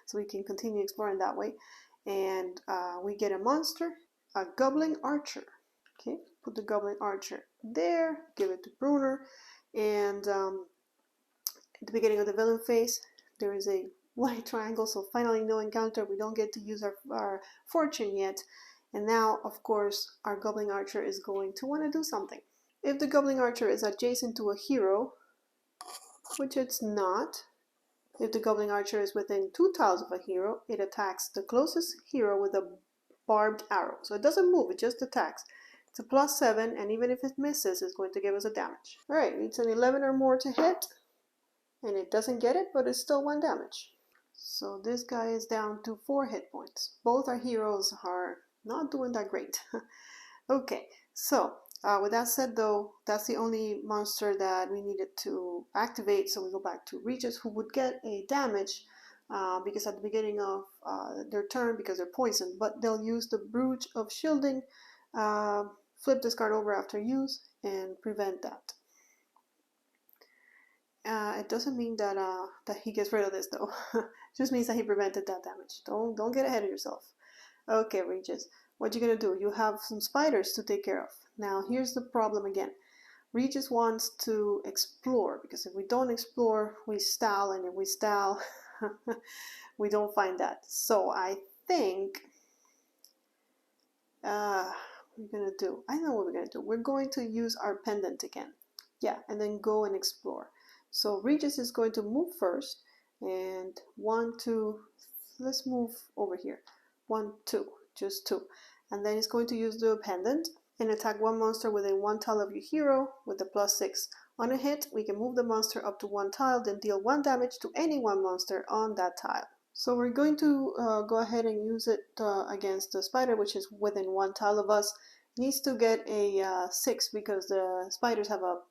so we can continue exploring that way. And we get a monster, a goblin archer. Okay, put the goblin archer there, give it to Bruner, and at the beginning of the villain phase there is a white triangle, so finally no encounter. We don't get to use our fortune yet. And now, of course, our Goblin Archer is going to want to do something. If the Goblin Archer is adjacent to a hero, which it's not, if the Goblin Archer is within 2 tiles of a hero, it attacks the closest hero with a barbed arrow. So it doesn't move, it just attacks. It's a +7, and even if it misses, it's going to give us a damage. Alright, it's an 11 or more to hit, and it doesn't get it, but it's still 1 damage. So this guy is down to 4 hit points. Both our heroes are not doing that great. Okay, so with that said though, that's the only monster that we needed to activate. So we go back to Regis, who would get a damage because at the beginning of their turn, because they're poisoned, but they'll use the Rouge of Shielding, flip this card over after use, and prevent that. It doesn't mean that that he gets rid of this though. It just means that he prevented that damage. Don't get ahead of yourself. Okay, Regis, what you gonna do? You have some spiders to take care of. Now here's the problem again. Regis wants to explore, because if we don't explore, we stall, and if we stall, we don't find that. So I think we're gonna do, I know what we're gonna do. We're going to use our pendant again. Yeah, and then go and explore. So Regis is going to move first, and 1, 2, let's move over here. 1, 2, just 2. And then he's going to use the pendant and attack one monster within 1 tile of your hero with the +6. On a hit, we can move the monster up to 1 tile, then deal 1 damage to any 1 monster on that tile. So we're going to go ahead and use it against the spider, which is within 1 tile of us. Needs to get a 6 because the spiders have a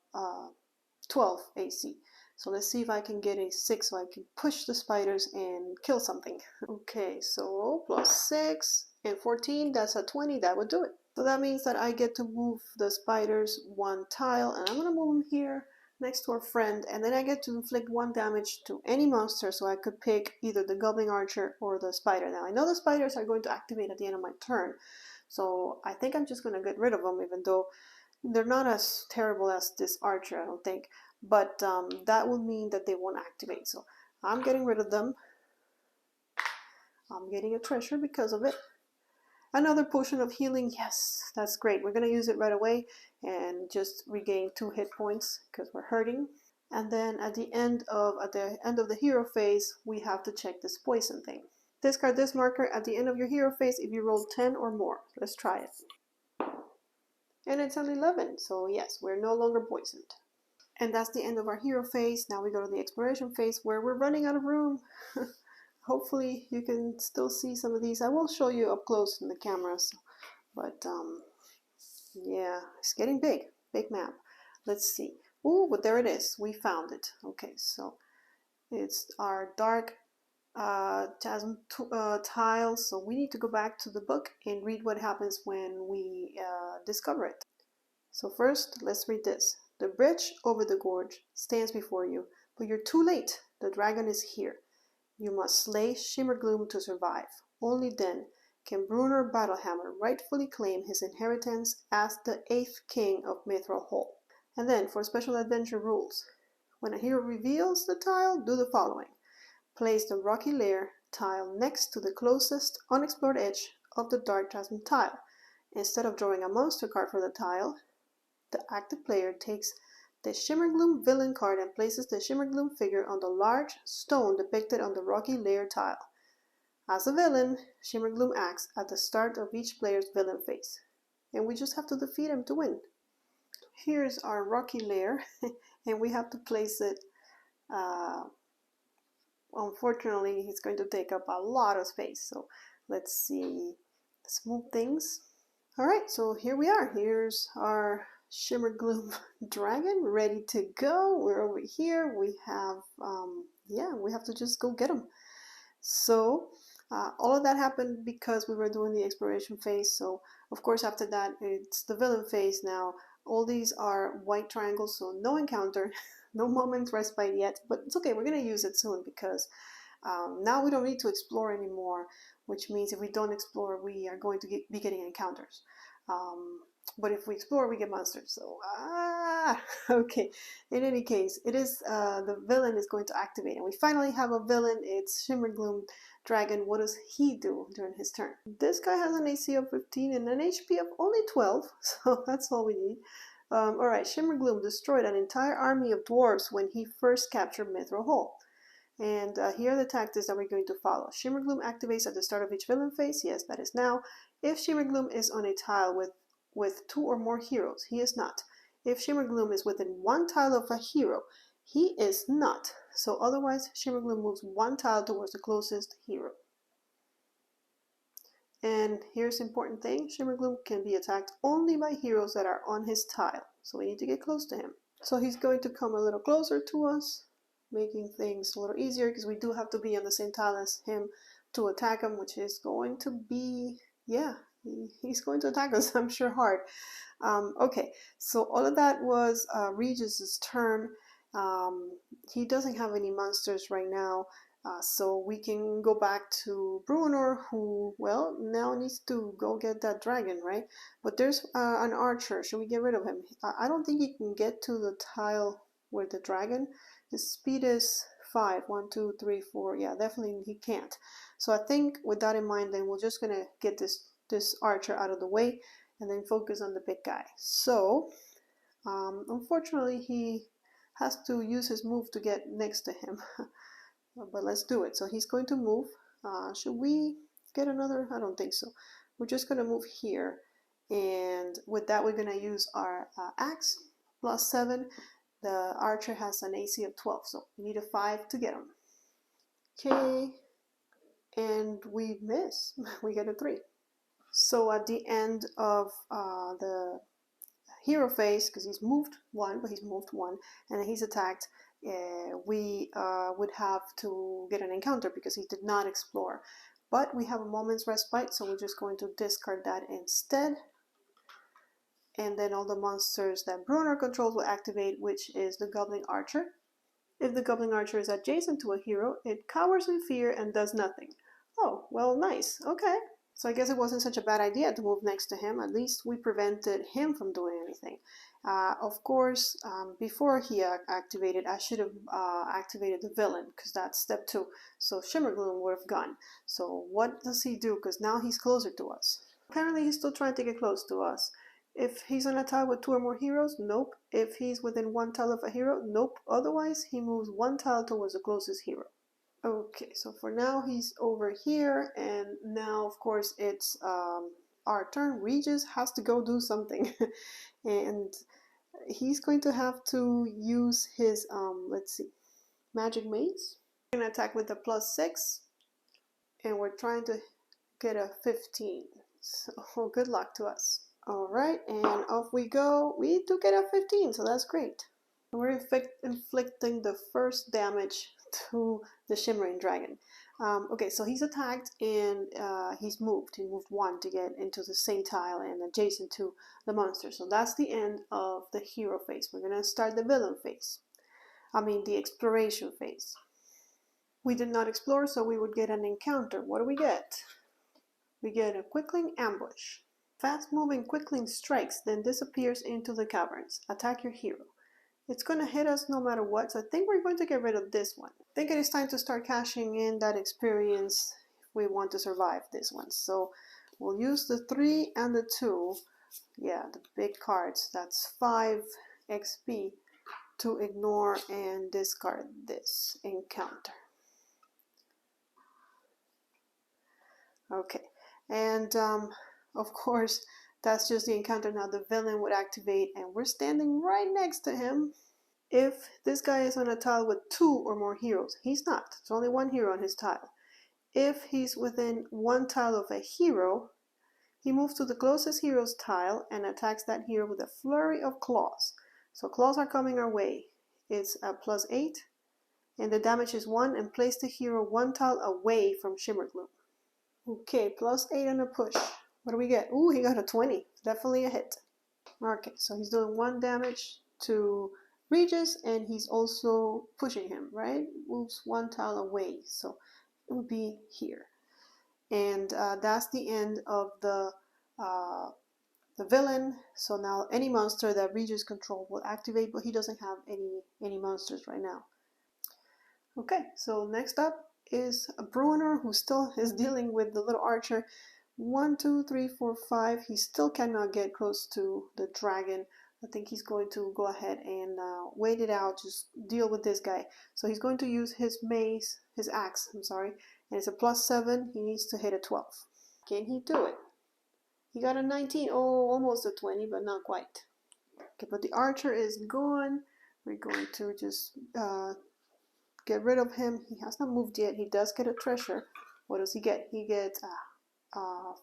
12 AC. So let's see if I can get a 6 so I can push the spiders and kill something. Okay, so +6 and 14, that's a 20, that would do it. So that means that I get to move the spiders one tile, and I'm going to move them here next to our friend, and then I get to inflict 1 damage to any monster, so I could pick either the Goblin Archer or the spider. Now I know the spiders are going to activate at the end of my turn, so I think I'm just going to get rid of them, even though they're not as terrible as this archer, I don't think, but that would mean that they won't activate, so I'm getting rid of them. I'm getting a treasure because of it. Another potion of healing, yes, that's great. We're going to use it right away and just regain 2 hit points because we're hurting. And then at the end of the hero phase, we have to check this poison thing. Discard this marker at the end of your hero phase if you roll 10 or more. Let's try it. And it's an 11, so yes, we're no longer poisoned. And that's the end of our hero phase. Now we go to the exploration phase where we're running out of room. Hopefully you can still see some of these. I will show you up close in the cameras, but yeah, it's getting big map. Let's see. Oh, but there it is. We found it. Okay, so it's our dark chasm tile. So we need to go back to the book and read what happens when we discover it. So first, let's read this. The bridge over the gorge stands before you, but you're too late. The dragon is here. You must slay Shimmergloom to survive. Only then can Bruenor Battlehammer rightfully claim his inheritance as the 8th king of Mithril Hall. And then, for special adventure rules, when a hero reveals the tile, do the following. Place the Rocky Lair tile next to the closest unexplored edge of the Dark Chasm tile. Instead of drawing a monster card for the tile, the active player takes the Shimmergloom villain card and places the Shimmergloom figure on the large stone depicted on the Rocky Lair tile. As a villain, Shimmergloom acts at the start of each player's villain phase, and we just have to defeat him to win. Here's our Rocky Lair, and we have to place it. Unfortunately, it's going to take up a lot of space, so let's see. Let's move things. Alright, so here we are. Here's our Shimmergloom dragon ready to go. We're over here. We have, we have to just go get him. So all of that happened because we were doing the exploration phase. So of course after that it's the villain phase now. All these are white triangles, so no encounter, no moment respite yet, but it's okay. We're going to use it soon because now we don't need to explore anymore, which means if we don't explore, we are going to be getting encounters. But if we explore, we get monsters. So, okay. In any case, it is the villain is going to activate, and we finally have a villain. It's Shimmergloom Dragon. What does he do during his turn? This guy has an AC of 15 and an HP of only 12, so that's all we need. All right, Shimmergloom destroyed an entire army of dwarves when he first captured Mithril Hall. And here are the tactics that we're going to follow. Shimmergloom activates at the start of each villain phase. Yes, that is now. If Shimmergloom is on a tile with 2 or more heroes, he is not. If Shimmergloom is within 1 tile of a hero, he is not. So otherwise, Shimmergloom moves 1 tile towards the closest hero. And here's the important thing. Shimmergloom can be attacked only by heroes that are on his tile. So we need to get close to him. So he's going to come a little closer to us, making things a little easier because we do have to be on the same tile as him to attack him, which is going to be, yeah, he's going to attack us, I'm sure, hard. Okay, so all of that was Regis's turn. He doesn't have any monsters right now, so we can go back to Bruenor, who, well, now needs to go get that dragon, right? But there's an archer. Should we get rid of him? I don't think he can get to the tile where the dragon. His speed is 5. 1, 2, 3, 4. Yeah, definitely he can't. So I think with that in mind, then we're just gonna get this archer out of the way and then focus on the big guy. So unfortunately he has to use his move to get next to him. But let's do it. So he's going to move. Should we get another? I don't think so. We're just going to move here, and with that we're going to use our axe plus 7. The archer has an AC of 12, so we need a 5 to get him. Okay, and we miss. We get a 3. So at the end of the hero phase, because he's moved 1, but he's moved 1, and he's attacked, we would have to get an encounter because he did not explore. But we have a moment's respite, so we're just going to discard that instead. and then all the monsters that Bruner controls will activate, which is the Goblin Archer. If the Goblin Archer is adjacent to a hero, it cowers in fear and does nothing. Oh, well, nice. Okay. So I guess it wasn't such a bad idea to move next to him. At least we prevented him from doing anything. Of course, before he activated, I should have activated the villain, because that's step 2. So Shimmergloom would have gone. So what does he do? Because now he's closer to us. Apparently he's still trying to get close to us. If he's on a tile with 2 or more heroes, nope. If he's within 1 tile of a hero, nope. Otherwise, he moves 1 tile towards the closest hero. Okay, so for now he's over here, and now of course it's our turn. Regis has to go do something, and he's going to have to use his let's see, magic maze. We're gonna attack with a +6, and we're trying to get a 15. So good luck to us. All right, and off we go. We do get a 15, so that's great. We're inflicting the first damage to the Shimmering Dragon. Okay, so he's attacked and he's moved. He moved 1 to get into the same tile and adjacent to the monster. So that's the end of the hero phase. We're going to start the villain phase. The exploration phase. We did not explore, so we would get an encounter. What do we get? We get a Quickling Ambush. Fast-moving Quickling strikes, then disappears into the caverns. Attack your hero. It's going to hit us no matter what, so I think we're going to get rid of this one. I think it is time to start cashing in that experience if we want to survive this one. So we'll use the 3 and the 2, yeah, the big cards, that's 5 XP, to ignore and discard this encounter. Okay, and of course, that's just the encounter. Now the villain would activate, and we're standing right next to him. If this guy is on a tile with 2 or more heroes, he's not. There's only 1 hero on his tile. If he's within 1 tile of a hero, he moves to the closest hero's tile and attacks that hero with a flurry of claws. So claws are coming our way. It's a +8, and the damage is 1, and place the hero 1 tile away from Shimmergloom. Okay, +8 and a push. What do we get? Ooh, he got a 20. Definitely a hit. Okay, so he's doing 1 damage to Regis, and he's also pushing him, right? Moves 1 tile away, so it would be here. And that's the end of the villain. So now any monster that Regis controls will activate, but he doesn't have any monsters right now. Okay, so next up is a Bruner, who still is dealing with the little archer. 1, 2, 3, 4, 5. He still cannot get close to the dragon. I think he's going to go ahead and wait it out, just deal with this guy. So he's going to use his mace, his axe, I'm sorry, and it's a +7. He needs to hit a 12. Can he do it? He got a 19. Oh, almost a 20, but not quite. Okay, but the archer is gone. We're going to just get rid of him. He has not moved yet. He does get a treasure. What does he get? He gets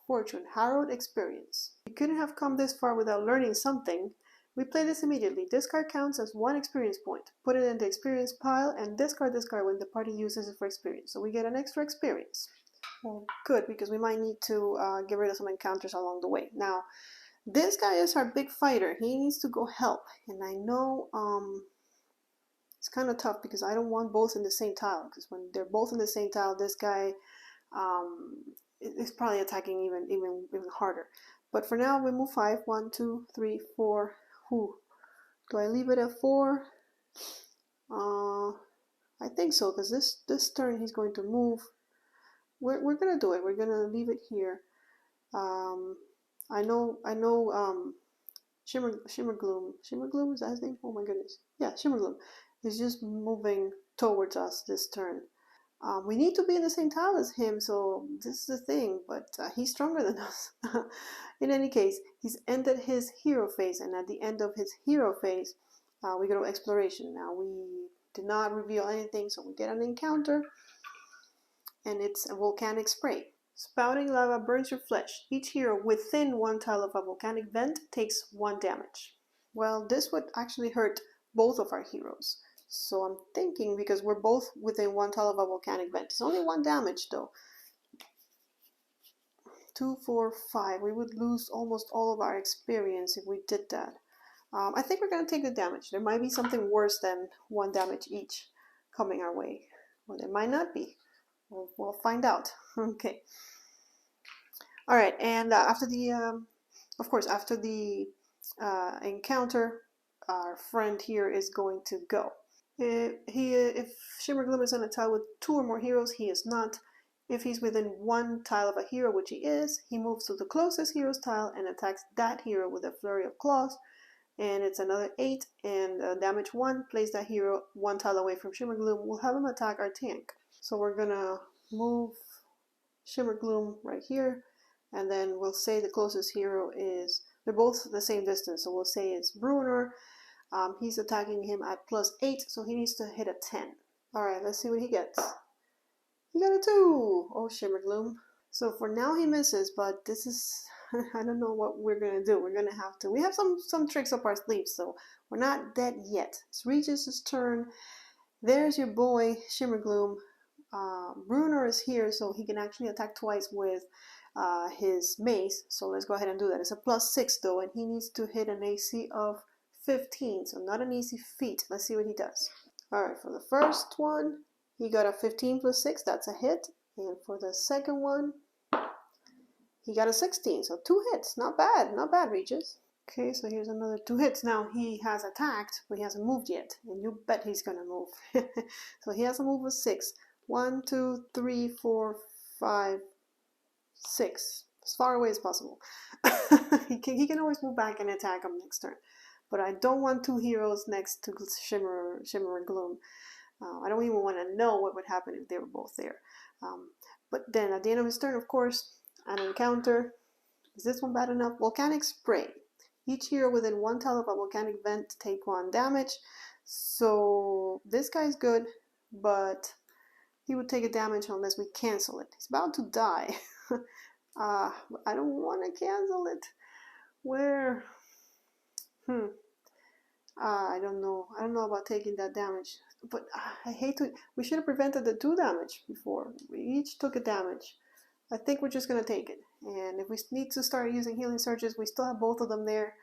fortune, harrowed experience. You couldn't have come this far without learning something. We play this immediately. This card counts as 1 experience point. Put it in the experience pile and discard this card when the party uses it for experience. So we get an extra experience. Well, good, because we might need to get rid of some encounters along the way. Now, this guy is our big fighter. He needs to go help. And I know it's kind of tough because I don't want both in the same tile. Because when they're both in the same tile, this guy is probably attacking even harder. But for now, we move 5. 1, 2, 3, 4. Who? Do I leave it at 4? I think so, because this turn he's going to move. We're gonna do it. We're gonna leave it here. I know. Shimmergloom. Shimmergloom, is that his name? Oh my goodness. Yeah, Shimmergloom is just moving towards us this turn. We need to be in the same tile as him, so this is the thing, but he's stronger than us. In any case, he's ended his hero phase, and at the end of his hero phase, we go to exploration. Now, we did not reveal anything, so we get an encounter, and it's a volcanic spray. Spouting lava burns your flesh. Each hero within 1 tile of a volcanic vent takes 1 damage. Well, this would actually hurt both of our heroes. So I'm thinking, because we're both within 1 tile of a volcanic vent, it's only 1 damage though. 2, 4, 5. We would lose almost all of our experience if we did that. I think we're going to take the damage. There might be something worse than 1 damage each coming our way. Well, there might not be. We'll find out. Okay. All right, and after the, of course, after the encounter, our friend here is going to go. If Shimmer Gloom is on a tile with 2 or more heroes, he is not. If he's within 1 tile of a hero, which he is, he moves to the closest hero's tile and attacks that hero with a flurry of claws. And it's another 8, and damage 1, place that hero 1 tile away from Shimmer Gloom. We'll have him attack our tank. So we're gonna move Shimmer Gloom right here, and then we'll say the closest hero is, they're both the same distance, so we'll say it's Bruner. He's attacking him at +8, so he needs to hit a 10. Alright, let's see what he gets. He got a 2! Oh, Shimmer Gloom. So for now he misses, but this is, I don't know what we're going to do. We're going to have to, we have some tricks up our sleeves, so we're not dead yet. It's Regis' turn. There's your boy, Shimmer Gloom. Bruner is here, so he can actually attack twice with his mace. So let's go ahead and do that. It's a +6 though, and he needs to hit an AC of 15, so not an easy feat. Let's see what he does. Alright, for the first one, he got a 15 + 6, that's a hit. And for the second one, he got a 16, so 2 hits. Not bad, Regis. Okay, so here's another 2 hits. Now he has attacked, but he hasn't moved yet. And you bet he's gonna move. So he has a move of 6. 1, 2, 3, 4, 5, 6. As far away as possible. he can always move back and attack him next turn. But I don't want 2 heroes next to Shimmer and Gloom. I don't even want to know what would happen if they were both there. But then at the end of his turn, of course, an encounter. Is this one bad enough? Volcanic Spray. Each hero within 1 tile of a volcanic vent take 1 damage. So this guy's good, but he would take a damage unless we cancel it. He's about to die. I don't want to cancel it. Where? I don't know. I don't know about taking that damage. But I hate to... We should have prevented the 2 damage before. We each took a damage. I think we're just going to take it. And if we need to start using healing surges, we still have both of them there.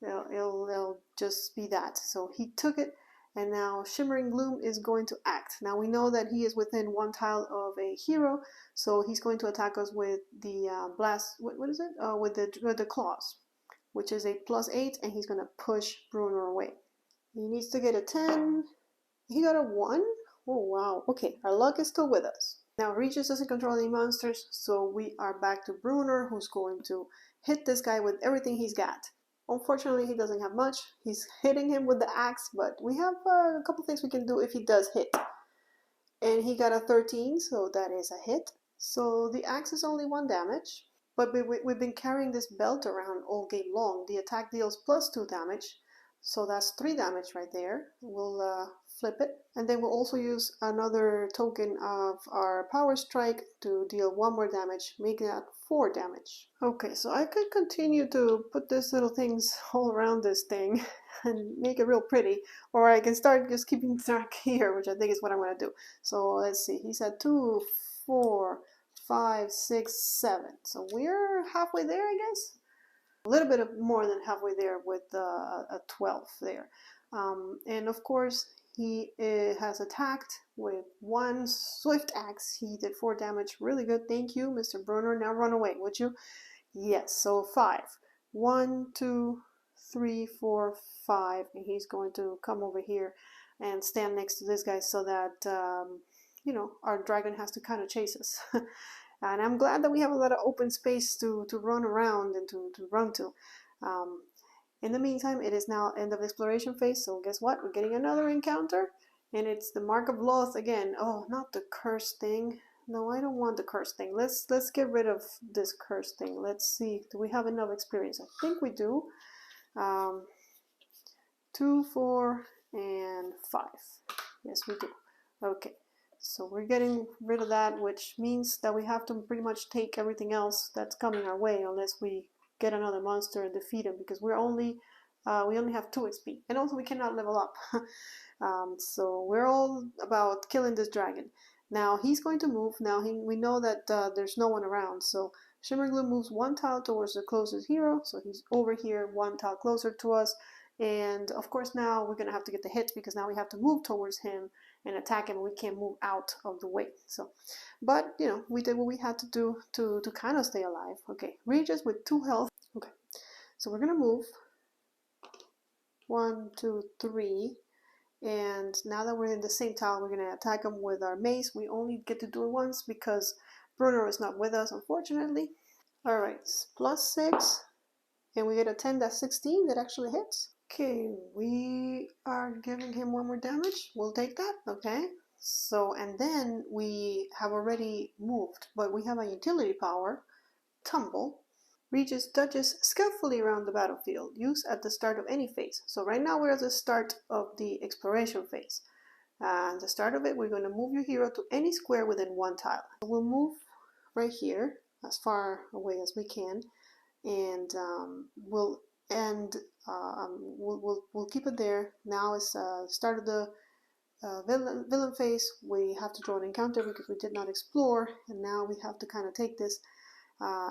It'll just be that. So he took it. And now Shimmering Gloom is going to act. Now we know that he is within 1 tile of a hero. So he's going to attack us with the blast... What is it? With the claws. Which is a +8, and he's going to push Bruner away. He needs to get a 10. He got a 1? Oh, wow. Okay, our luck is still with us. Now, Regis doesn't control any monsters, so we are back to Bruner, who's going to hit this guy with everything he's got. Unfortunately, he doesn't have much. He's hitting him with the axe, but we have a couple things we can do if he does hit. And he got a 13, so that is a hit. So the axe is only 1 damage. But we've been carrying this belt around all game long. The attack deals +2 damage, so that's 3 damage right there. We'll flip it, and then we'll also use another token of our power strike to deal 1 more damage, making that 4 damage. Okay, so I could continue to put these little things all around this thing and make it real pretty, or I can start just keeping track here, which I think is what I'm going to do. So let's see, he's at 2, 4, 5, 6, 7. So we're halfway there, I guess. A little bit more than halfway there with a 12 there. And of course, he has attacked with 1 swift axe. He did 4 damage. Really good. Thank you, Mr. Bruner. Now run away, would you? Yes. So 5. 1, 2, 3, 4, 5. And he's going to come over here and stand next to this guy so that you know, our dragon has to kind of chase us. And I'm glad that we have a lot of open space to run around and to run to. In the meantime, it is now end of exploration phase, so guess what? We're getting another encounter, and it's the Mark of Loth again. Oh, not the curse thing. No, I don't want the curse thing. Let's get rid of this curse thing. Let's see. Do we have enough experience? I think we do. 2, 4, and 5. Yes, we do. Okay. So we're getting rid of that, which means that we have to pretty much take everything else that's coming our way unless we get another monster and defeat him, because we only have 2 XP, and also we cannot level up. So we're all about killing this dragon. Now he's going to move. Now we know that there's no one around, so Shimmer Gloom moves one tile towards the closest hero, so he's over here, one tile closer to us. And of course now we're going to have to get the hit because now we have to move towards him and attack him. We can't move out of the way. So, but you know, we did what we had to do to kind of stay alive. Okay, Regis with 2 health. Okay, so we're going to move 1, 2, 3. And now that we're in the same tile, we're going to attack him with our mace. We only get to do it once because Bruno is not with us, unfortunately. Alright, +6. And we get a 10, that's 16. That actually hits. Okay, we are giving him 1 more damage. We'll take that, okay? So, and then we have already moved, but we have a utility power, Tumble. Regis dodges skillfully around the battlefield, used at the start of any phase. So right now we're at the start of the Exploration Phase. At the start of it, we're going to move your hero to any square within 1 tile. We'll move right here, as far away as we can, and we'll keep it there. Now it's start of the villain phase. We have to draw an encounter because we did not explore, and now we have to kind of take this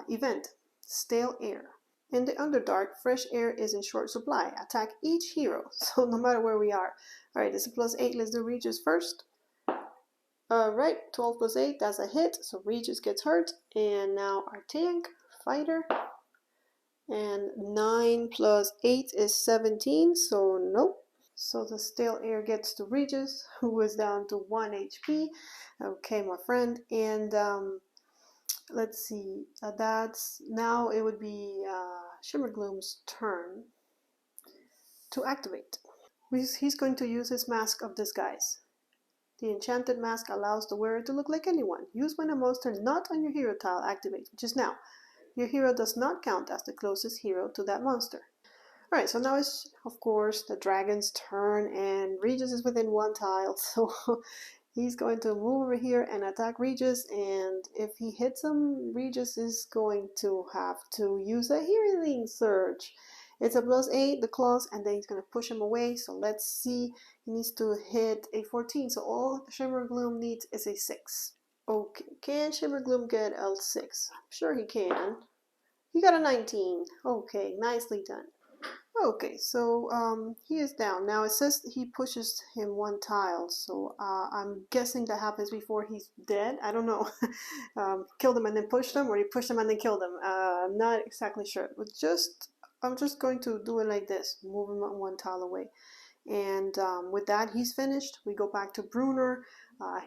event. Stale air. In the Underdark, fresh air is in short supply. Attack each hero, so no matter where we are. Alright, this is +8. Let's do Regis first. Alright, 12 + 8, that's a hit, so Regis gets hurt. And now our tank, fighter. And 9 + 8 is 17, so nope. So the stale air gets to Regis, who is down to 1 HP. Okay, my friend. And let's see, that's now it would be Shimmer Gloom's turn to activate. He's going to use his Mask of Disguise. The enchanted mask allows the wearer to look like anyone. Use when a monster not on your hero tile activates, which is now. Your hero does not count as the closest hero to that monster. Alright, so now it's, of course, the dragon's turn, and Regis is within 1 tile, so he's going to move over here and attack Regis, and if he hits him, Regis is going to have to use a healing surge. It's a +8, the claws, and then he's going to push him away, so let's see. He needs to hit a 14, so all Shimmer Gloom needs is a 6. Okay, can Shimmer Gloom get a 6? I'm sure he can. He got a 19. Okay, nicely done. Okay, so he is down. Now it says he pushes him 1 tile, so I'm guessing that happens before he's dead. I don't know. Killed him and then pushed him, or he pushed him and then killed him. I'm not exactly sure. But I'm just going to do it like this, move him 1 tile away. And with that, he's finished. We go back to Bruner.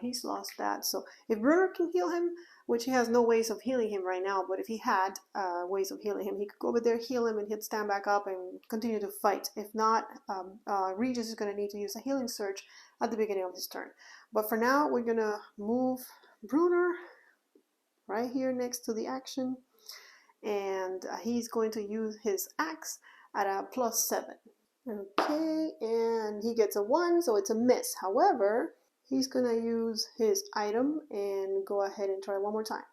He's lost that. So if Bruner can heal him, which he has no ways of healing him right now, but if he had ways of healing him, he could go over there, heal him, and he'd stand back up and continue to fight. If not, Regis is going to need to use a healing surge at the beginning of his turn. But for now, we're going to move Bruner right here next to the action. And he's going to use his axe at a +7. Okay, and he gets a 1, so it's a miss. However, he's going to use his item and go ahead and try 1 more time.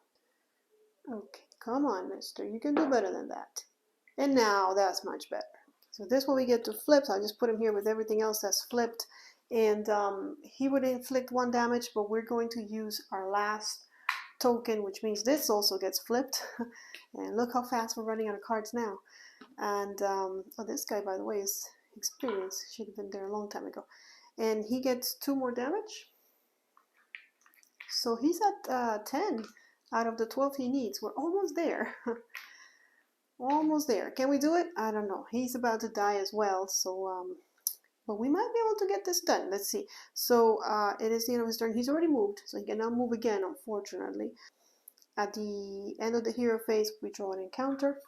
Okay, come on, mister. You can do better than that. And now that's much better. So this one we get to flip. So I just put him here with everything else that's flipped. And he would inflict 1 damage, but we're going to use our last token, which means this also gets flipped. And look how fast we're running out of cards now. And oh, this guy, by the way, is experienced. Should have been there a long time ago. And he gets 2 more damage. So he's at 10 out of the 12 he needs. We're almost there. Almost there. Can we do it? I don't know. He's about to die as well. So, but we might be able to get this done. Let's see. So it is the end of his turn. He's already moved. So he cannot move again, unfortunately. At the end of the hero phase, we draw an encounter.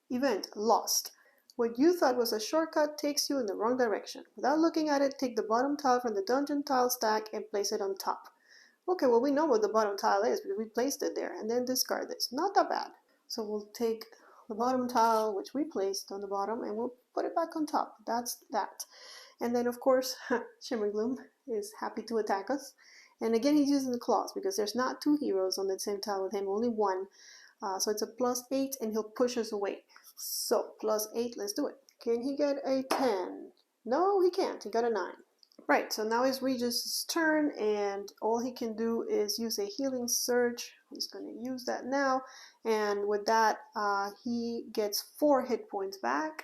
Event, lost. What you thought was a shortcut takes you in the wrong direction. Without looking at it, take the bottom tile from the dungeon tile stack and place it on top. Okay, well, we know what the bottom tile is because we placed it there, and then discard this. Not that bad. So we'll take the bottom tile, which we placed on the bottom, and we'll put it back on top. That's that. And then, of course, Shimmer Gloom is happy to attack us. And again, he's using the claws because there's not 2 heroes on the same tile with him, only 1. So it's a +8, and he'll push us away. So +8, let's do it. Can he get a 10? No, he can't. He got a 9. Right, so now it's Regis' turn, and all he can do is use a healing surge. He's going to use that now, and with that, he gets 4 hit points back.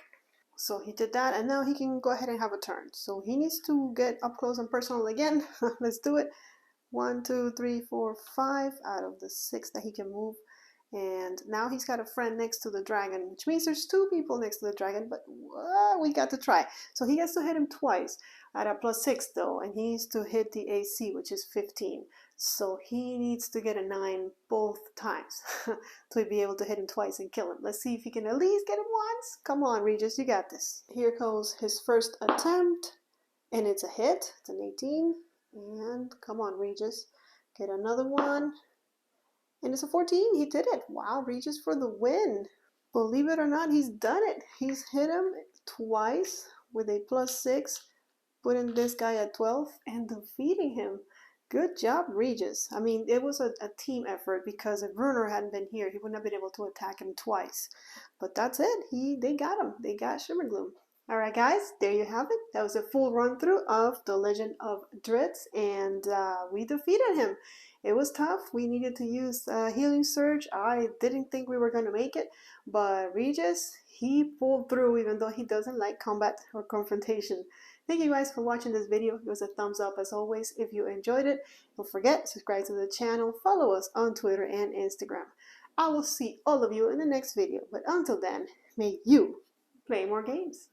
So he did that, and now he can go ahead and have a turn. So he needs to get up close and personal again. Let's do it. 1, 2, 3, 4, 5 out of the 6 that he can move. And now he's got a friend next to the dragon, which means there's 2 people next to the dragon, but we got to try. So he gets to hit him twice at a +6 though, and he needs to hit the AC, which is 15. So he needs to get a 9 both times to be able to hit him twice and kill him. Let's see if he can at least get him once. Come on, Regis, you got this. Here goes his first attempt, and it's a hit. It's an 18. And come on, Regis, get another one. And it's a 14. He did it. Wow, Regis for the win. Believe it or not, he's done it. He's hit him twice with a +6, putting this guy at 12 and defeating him. Good job, Regis. I mean, it was a team effort, because if Werner hadn't been here, he wouldn't have been able to attack him twice. But that's it. They got him. They got Shimmergloom. Alright guys, there you have it. That was a full run through of The Legend of Drizzt, and we defeated him. It was tough. We needed to use Healing Surge. I didn't think we were going to make it, but Regis, he pulled through even though he doesn't like combat or confrontation. Thank you guys for watching this video. Give us a thumbs up as always if you enjoyed it. Don't forget, subscribe to the channel, follow us on Twitter and Instagram. I will see all of you in the next video, but until then, may you play more games.